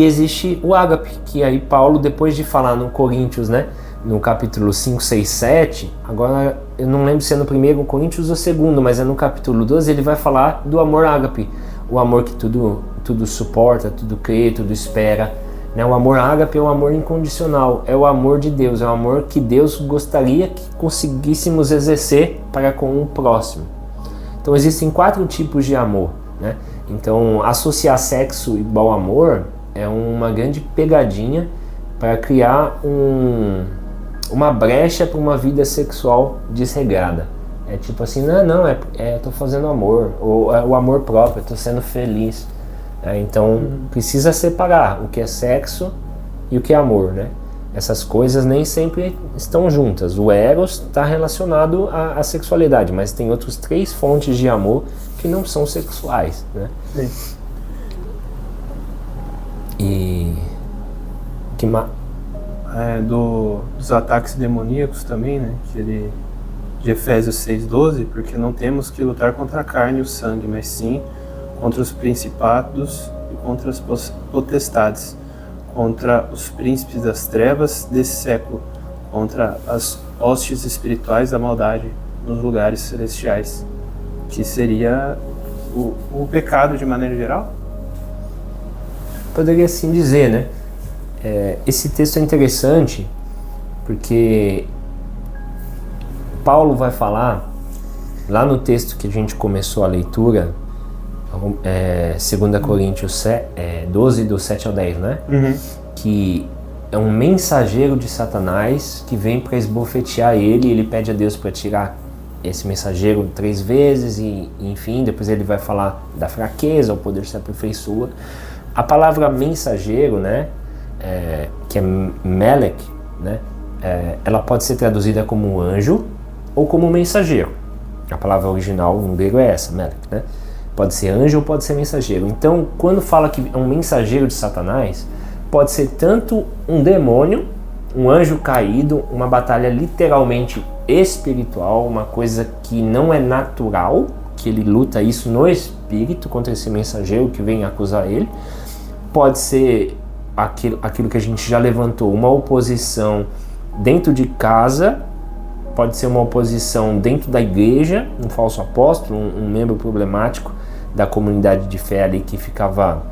existe o ágape, que aí Paulo, depois de falar no Coríntios, né, no capítulo 5, 6, 7, agora eu não lembro se é no 1 Coríntios ou 2, mas é no capítulo 12, ele vai falar do amor ágape, o amor que tudo suporta, tudo crê, tudo espera, né? O amor ágape é o amor incondicional, é o amor de Deus, é o amor que Deus gostaria que conseguíssemos exercer para com o próximo. Então existem 4 tipos de amor, né? Então associar sexo igual amor é uma grande pegadinha para criar uma brecha para uma vida sexual desregrada. É tipo assim, eu tô fazendo amor, ou é o amor próprio, eu tô sendo feliz. Então precisa separar o que é sexo e o que é amor, né? Essas coisas nem sempre estão juntas. O eros está relacionado à sexualidade, mas tem outras 3 fontes de amor que não são sexuais, né? Sim. E dos ataques demoníacos também, né? De Efésios 6:12, porque não temos que lutar contra a carne e o sangue, mas sim contra os principados e contra as potestades, contra os príncipes das trevas desse século, contra as hostes espirituais da maldade nos lugares celestiais, que seria o pecado de maneira geral? Poderia assim dizer, né? Esse texto é interessante porque Paulo vai falar lá no texto que a gente começou a leitura, 2 Coríntios 12, do 7 ao 10, né? Que é um mensageiro de Satanás que vem para esbofetear ele, e ele pede a Deus para tirar esse mensageiro 3 vezes e enfim, depois ele vai falar da fraqueza, o poder se aperfeiçoa. A palavra mensageiro, né, que é melek, né, ela pode ser traduzida como anjo ou como mensageiro. A palavra original em grego é essa, melek, né? Pode ser anjo ou pode ser mensageiro. Então, quando fala que é um mensageiro de Satanás, pode ser tanto um demônio, um anjo caído, uma batalha literalmente espiritual, uma coisa que não é natural, que ele luta isso no espírito contra esse mensageiro que vem acusar ele. Pode ser aquilo que a gente já levantou, uma oposição dentro de casa, pode ser uma oposição dentro da igreja, um falso apóstolo, um membro problemático da comunidade de fé ali que ficava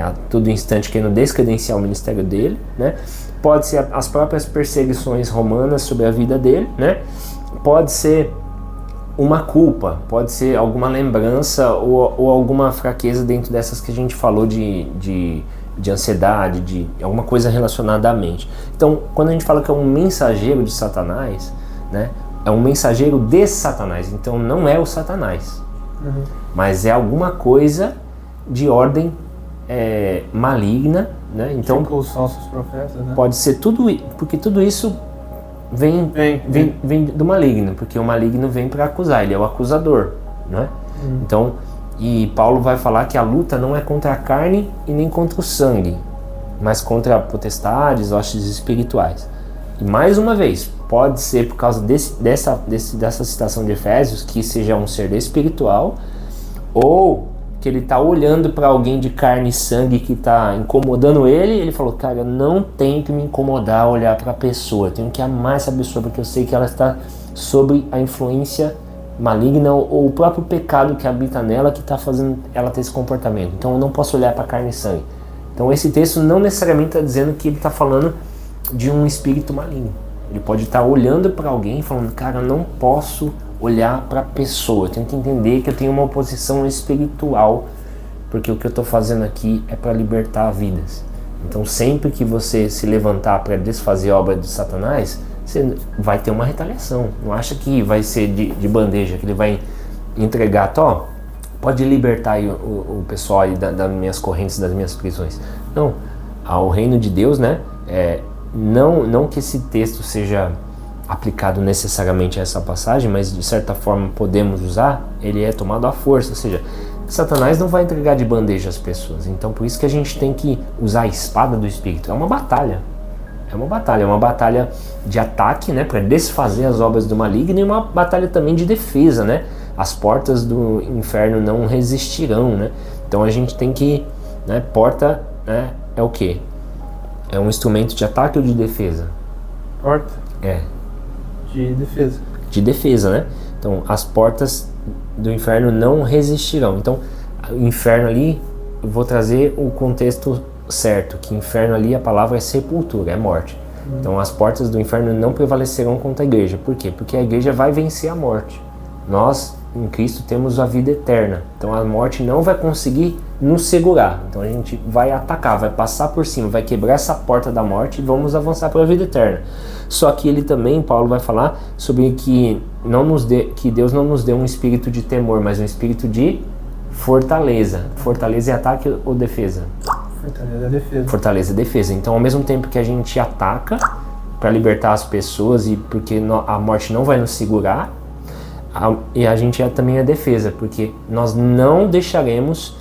a todo instante querendo descredenciar o ministério dele, né? Pode ser as próprias perseguições romanas sobre a vida dele, né? Pode ser uma culpa, pode ser alguma lembrança ou alguma fraqueza dentro dessas que a gente falou de ansiedade, de alguma coisa relacionada à mente. Então, quando a gente fala que é um mensageiro de Satanás, né, é um mensageiro de Satanás, então não é o Satanás, mas é alguma coisa de ordem maligna, né? Então, tipo os falsos profetas, né? Pode ser tudo, porque tudo isso vem do maligno, porque o maligno vem para acusar, ele é o acusador, né? Então, e Paulo vai falar que a luta não é contra a carne e nem contra o sangue, mas contra potestades, hostes espirituais. E mais uma vez, pode ser por causa dessa citação de Efésios que seja um ser espiritual, ou que ele está olhando para alguém de carne e sangue que está incomodando ele falou, cara, eu não tenho que me incomodar olhar para a pessoa, eu tenho que amar essa pessoa porque eu sei que ela está sob a influência maligna ou o próprio pecado que habita nela que está fazendo ela ter esse comportamento. Então eu não posso olhar para carne e sangue. Então esse texto não necessariamente está dizendo que ele está falando de um espírito maligno. Ele pode estar olhando para alguém e falando, cara, eu não posso olhar para a pessoa, eu tenho que entender que eu tenho uma oposição espiritual, porque o que eu estou fazendo aqui é para libertar vidas. Então sempre que você se levantar para desfazer a obra de Satanás, você vai ter uma retaliação. Não acha que vai ser de bandeja, que ele vai entregar, pode libertar aí o pessoal aí das minhas correntes, das minhas prisões. Não, ao reino de Deus, né? Não que esse texto seja aplicado necessariamente a essa passagem, mas de certa forma podemos usar, ele é tomado à força, ou seja, Satanás não vai entregar de bandeja as pessoas. Então por isso que a gente tem que usar a espada do Espírito. É uma batalha de ataque, né, para desfazer as obras do maligno, e uma batalha também de defesa, né? As portas do inferno não resistirão, né? Então a gente tem que, né, porta, né, é o quê? É um instrumento de ataque ou de defesa? Porta? De defesa. De defesa, né? Então as portas do inferno não resistirão. Então o inferno ali, eu vou trazer o contexto certo, que inferno ali a palavra é sepultura, é morte. Então as portas do inferno não prevalecerão contra a igreja. Por quê? Porque a igreja vai vencer a morte. Nós, em Cristo, temos a vida eterna. Então a morte não vai conseguir nos segurar. Então a gente vai atacar, vai passar por cima, vai quebrar essa porta da morte e vamos avançar para a vida eterna. Só que ele também, Paulo vai falar sobre que Deus não nos deu um espírito de temor, mas um espírito de fortaleza. Fortaleza é ataque ou defesa? Fortaleza é defesa. Fortaleza é defesa. Então, ao mesmo tempo que a gente ataca para libertar as pessoas e porque a morte não vai nos segurar, e a gente também é defesa, porque nós não deixaremos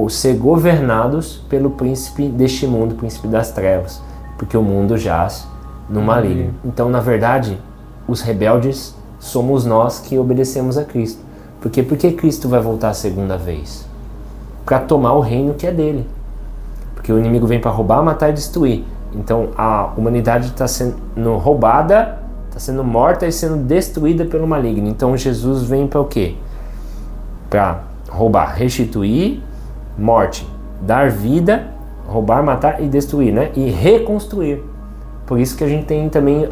ser governados pelo príncipe deste mundo, príncipe das trevas, porque o mundo jaz no maligno. Então, na verdade, os rebeldes somos nós que obedecemos a Cristo. Por quê? Porque Cristo vai voltar a segunda vez para tomar o reino que é dele. Porque o inimigo vem para roubar, matar e destruir. Então a humanidade está sendo roubada, está sendo morta e sendo destruída pelo maligno. Então Jesus vem para o quê? Para roubar, restituir, morte, dar vida, roubar, matar e destruir, né? E reconstruir. Por isso que a gente tem também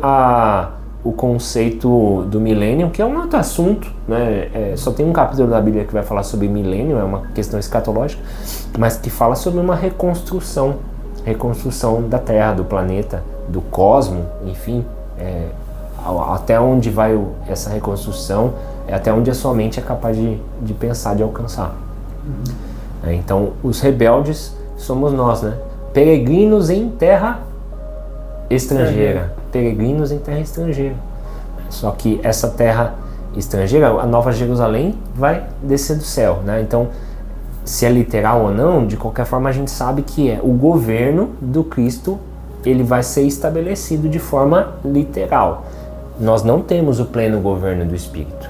o conceito do milênio, que é um outro assunto, né? Só tem um capítulo da Bíblia que vai falar sobre milênio, é uma questão escatológica, mas que fala sobre uma reconstrução da Terra, do planeta, do cosmo, enfim, até onde vai essa reconstrução, é até onde a sua mente é capaz de pensar, de alcançar. Então, os rebeldes somos nós, né? Peregrinos em terra estrangeira. Peregrinos em terra estrangeira. Só que essa terra estrangeira, a Nova Jerusalém, vai descer do céu, né? Então, se é literal ou não, de qualquer forma a gente sabe que o governo do Cristo, ele vai ser estabelecido de forma literal. Nós não temos o pleno governo do Espírito.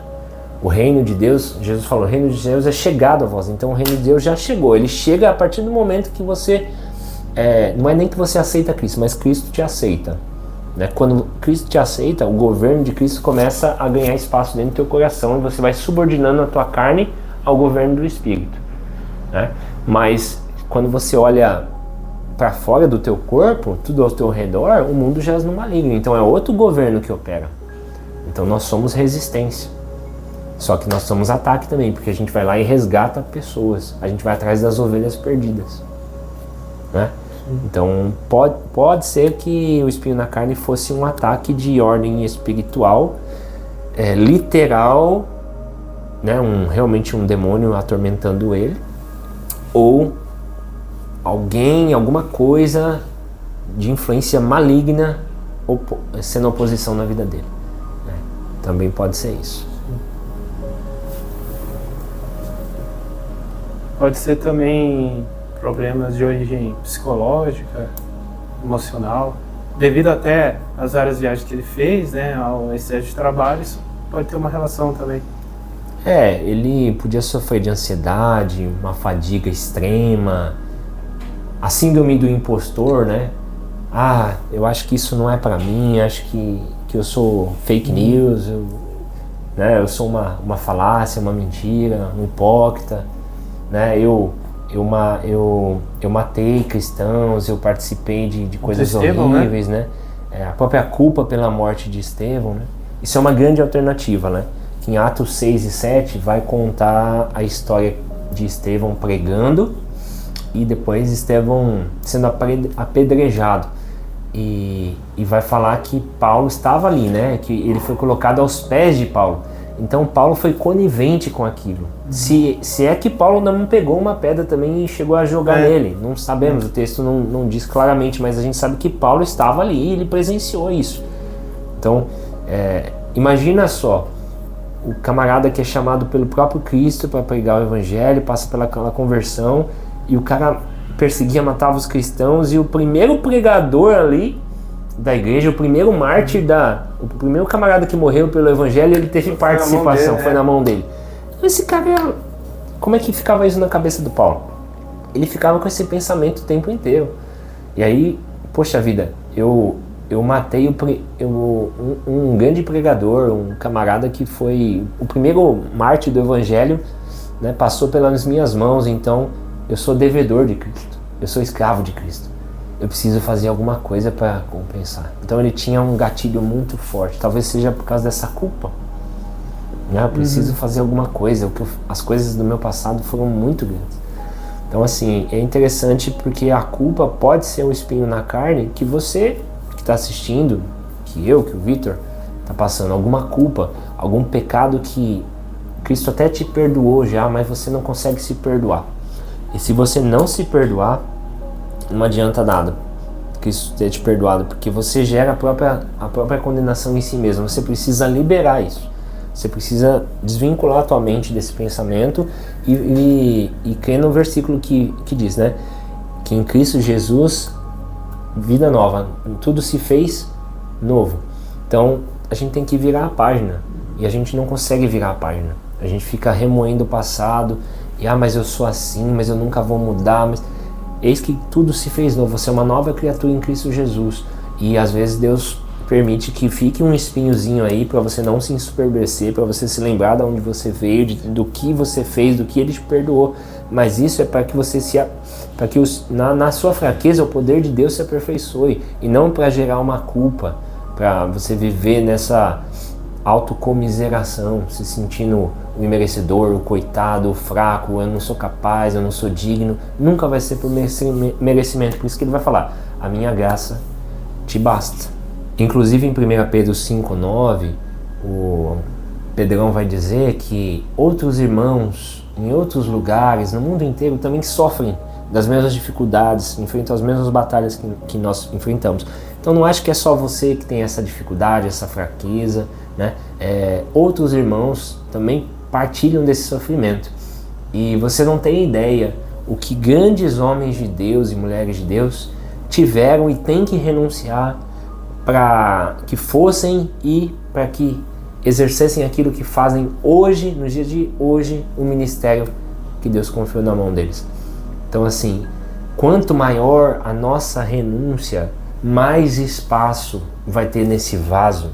O reino de Deus, Jesus falou, o reino de Deus é chegado a vós. Então o reino de Deus já chegou. Ele chega a partir do momento que você, não é nem que você aceita Cristo, mas Cristo te aceita. Né? Quando Cristo te aceita, o governo de Cristo começa a ganhar espaço dentro do teu coração e você vai subordinando a tua carne ao governo do Espírito. Né? Mas quando você olha para fora do teu corpo, tudo ao teu redor, o mundo jaz no maligno. Então é outro governo que opera. Então nós somos resistência. Só que nós somos ataque também, porque a gente vai lá e resgata pessoas. A gente vai atrás das ovelhas perdidas. Né? Então pode ser que o espinho na carne fosse um ataque de ordem espiritual, literal, né? Realmente um demônio atormentando ele, ou alguma coisa de influência maligna sendo oposição na vida dele. Né? Também pode ser isso. Pode ser também problemas de origem psicológica, emocional, devido até às várias viagens que ele fez, né, ao excesso de trabalho, isso pode ter uma relação também. Ele podia sofrer de ansiedade, uma fadiga extrema, a síndrome do impostor, né? Eu acho que isso não é pra mim, acho que eu sou fake news, eu sou uma falácia, uma mentira, um hipócrita, né? Eu matei cristãos, eu participei de coisas horríveis, né? A própria culpa pela morte de Estevão, né? Isso é uma grande alternativa, né? Que em Atos 6 e 7 vai contar a história de Estevão pregando e depois Estevão sendo apedrejado. E vai falar que Paulo estava ali, né? Que ele foi colocado aos pés de Paulo. Então Paulo foi conivente com aquilo. Se é que Paulo não pegou uma pedra também e chegou a jogar nele, não sabemos, o texto não diz claramente, mas a gente sabe que Paulo estava ali e ele presenciou isso. Então, imagina só, o camarada que é chamado pelo próprio Cristo para pregar o evangelho, passa pela conversão, e o cara perseguia, matava os cristãos, e o primeiro pregador ali da igreja, o primeiro mártir, o primeiro camarada que morreu pelo evangelho, ele teve participação, foi na mão dele. Então esse cara, como é que ficava isso na cabeça do Paulo? Ele ficava com esse pensamento o tempo inteiro. E aí, poxa vida, eu matei um grande pregador, um camarada que foi o primeiro mártir do evangelho, né, passou pelas minhas mãos, então eu sou devedor de Cristo, eu sou escravo de Cristo. Eu preciso fazer alguma coisa para compensar. Então ele tinha um gatilho muito forte, talvez seja por causa dessa culpa. Né? Eu preciso fazer alguma coisa, as coisas do meu passado foram muito grandes. Então assim, é interessante porque a culpa pode ser um espinho na carne que você que está assistindo, que o Vitor está passando, alguma culpa, algum pecado que Cristo até te perdoou já, mas você não consegue se perdoar. E se você não se perdoar, não adianta nada Cristo ter te perdoado, porque você gera a própria condenação em si mesmo. Você precisa liberar isso. Você precisa desvincular a tua mente desse pensamento e crer no versículo que diz, né? Que em Cristo Jesus, vida nova, tudo se fez novo. Então a gente tem que virar a página, e a gente não consegue virar a página. A gente fica remoendo o passado, mas eu sou assim, mas eu nunca vou mudar, mas eis que tudo se fez novo, você é uma nova criatura em Cristo Jesus. E às vezes Deus permite que fique um espinhozinho aí para você não se ensoberbecer, para você se lembrar de onde você veio, do que você fez, do que Ele te perdoou. Mas isso é para que você na sua fraqueza o poder de Deus se aperfeiçoe, e não para gerar uma culpa, para você viver nessa autocomiseração, se sentindo o imerecedor, o coitado, o fraco, eu não sou capaz, eu não sou digno. Nunca vai ser por merecimento. Por isso que ele vai falar, a minha graça te basta. Inclusive em 1 Pedro 5,9, o Pedrão vai dizer que outros irmãos em outros lugares, no mundo inteiro, também sofrem das mesmas dificuldades, enfrentam as mesmas batalhas que nós enfrentamos. Então não acho que é só você que tem essa dificuldade, essa fraqueza, né? Outros irmãos também partilham desse sofrimento. E você não tem ideia o que grandes homens de Deus e mulheres de Deus tiveram e têm que renunciar para que fossem e para que exercessem aquilo que fazem hoje, nos dias de hoje, o ministério que Deus confiou na mão deles. Então assim, quanto maior a nossa renúncia, mais espaço vai ter nesse vaso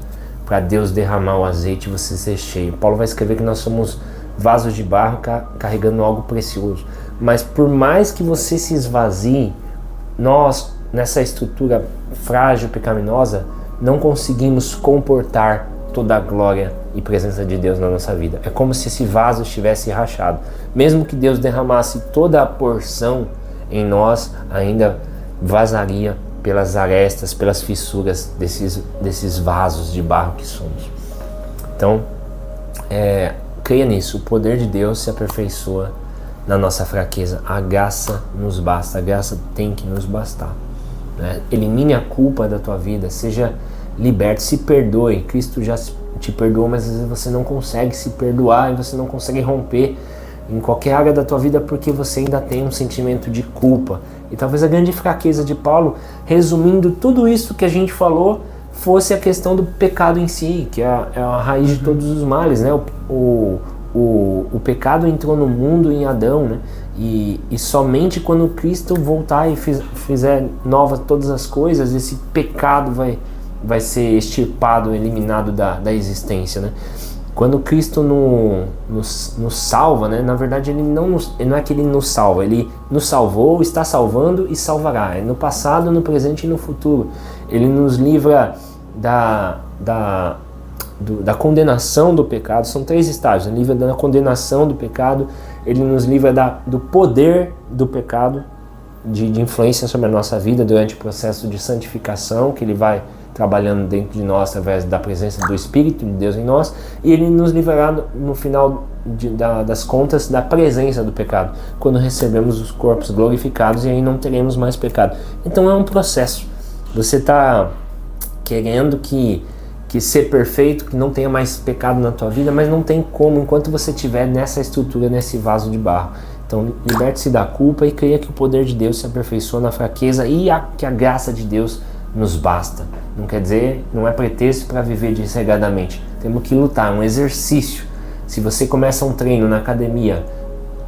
para Deus derramar o azeite e você ser cheio. Paulo vai escrever que nós somos vasos de barro carregando algo precioso. Mas por mais que você se esvazie, nós, nessa estrutura frágil, pecaminosa, não conseguimos comportar toda a glória e presença de Deus na nossa vida. É como se esse vaso estivesse rachado. Mesmo que Deus derramasse toda a porção em nós, ainda vazaria pelas arestas, pelas fissuras desses vasos de barro que somos. Então, creia nisso, o poder de Deus se aperfeiçoa na nossa fraqueza. A graça nos basta, a graça tem que nos bastar, né? Elimine a culpa da tua vida, seja liberto, se perdoe. Cristo já te perdoou, mas às vezes você não consegue se perdoar e você não consegue romper em qualquer área da tua vida porque você ainda tem um sentimento de culpa. E talvez a grande fraqueza de Paulo, resumindo tudo isso que a gente falou, fosse a questão do pecado em si, que é a raiz de todos os males, né? O pecado entrou no mundo em Adão, né? E somente quando Cristo voltar e fizer novas todas as coisas, esse pecado vai ser extirpado, eliminado da existência, né? Quando Cristo nos salva, né? Na verdade ele não é que ele nos salva, ele nos salvou, está salvando e salvará. É no passado, no presente e no futuro. Ele nos livra da condenação do pecado. São 3 estágios: ele livra da condenação do pecado, ele nos livra do poder do pecado, de influência sobre a nossa vida durante o processo de santificação, que ele vai trabalhando dentro de nós através da presença do Espírito de Deus em nós, e ele nos livrará no final das contas da presença do pecado, quando recebemos os corpos glorificados, e aí não teremos mais pecado. Então é um processo. Você está querendo que ser perfeito, que não tenha mais pecado na tua vida, mas não tem como enquanto você estiver nessa estrutura, nesse vaso de barro. Então liberte-se da culpa e creia que o poder de Deus se aperfeiçoa na fraqueza e que a graça de Deus nos basta. Não quer dizer, não é pretexto para viver desregadamente. Temos que lutar, é um exercício. Se você começa um treino na academia,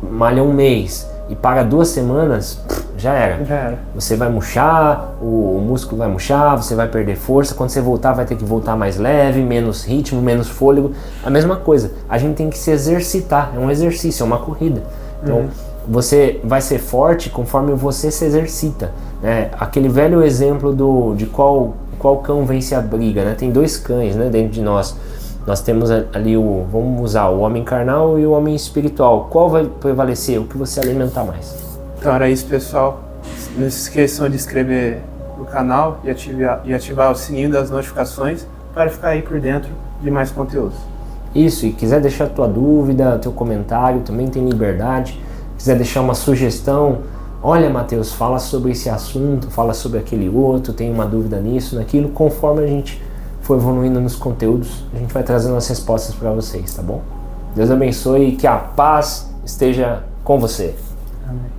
malha um mês e para 2 semanas, já era. Você vai murchar, o músculo vai murchar, você vai perder força. Quando você voltar, vai ter que voltar mais leve, menos ritmo, menos fôlego. A mesma coisa, a gente tem que se exercitar. É um exercício, é uma corrida. Então, você vai ser forte conforme você se exercita, né? Aquele velho exemplo de qual cão vence a briga, né? Tem 2 cães, né, dentro de nós. Nós temos ali vamos usar o homem carnal e o homem espiritual. Qual vai prevalecer? O que você alimentar mais. Então era isso, pessoal. Não se esqueçam de inscrever no canal e ativar o sininho das notificações para ficar aí por dentro de mais conteúdos. Isso, e quiser deixar tua dúvida, teu comentário, também tem liberdade. Quiser deixar uma sugestão, olha, Mateus, fala sobre esse assunto, fala sobre aquele outro, tem uma dúvida nisso, naquilo. Conforme a gente for evoluindo nos conteúdos, a gente vai trazendo as respostas para vocês, tá bom? Deus abençoe e que a paz esteja com você. Amém.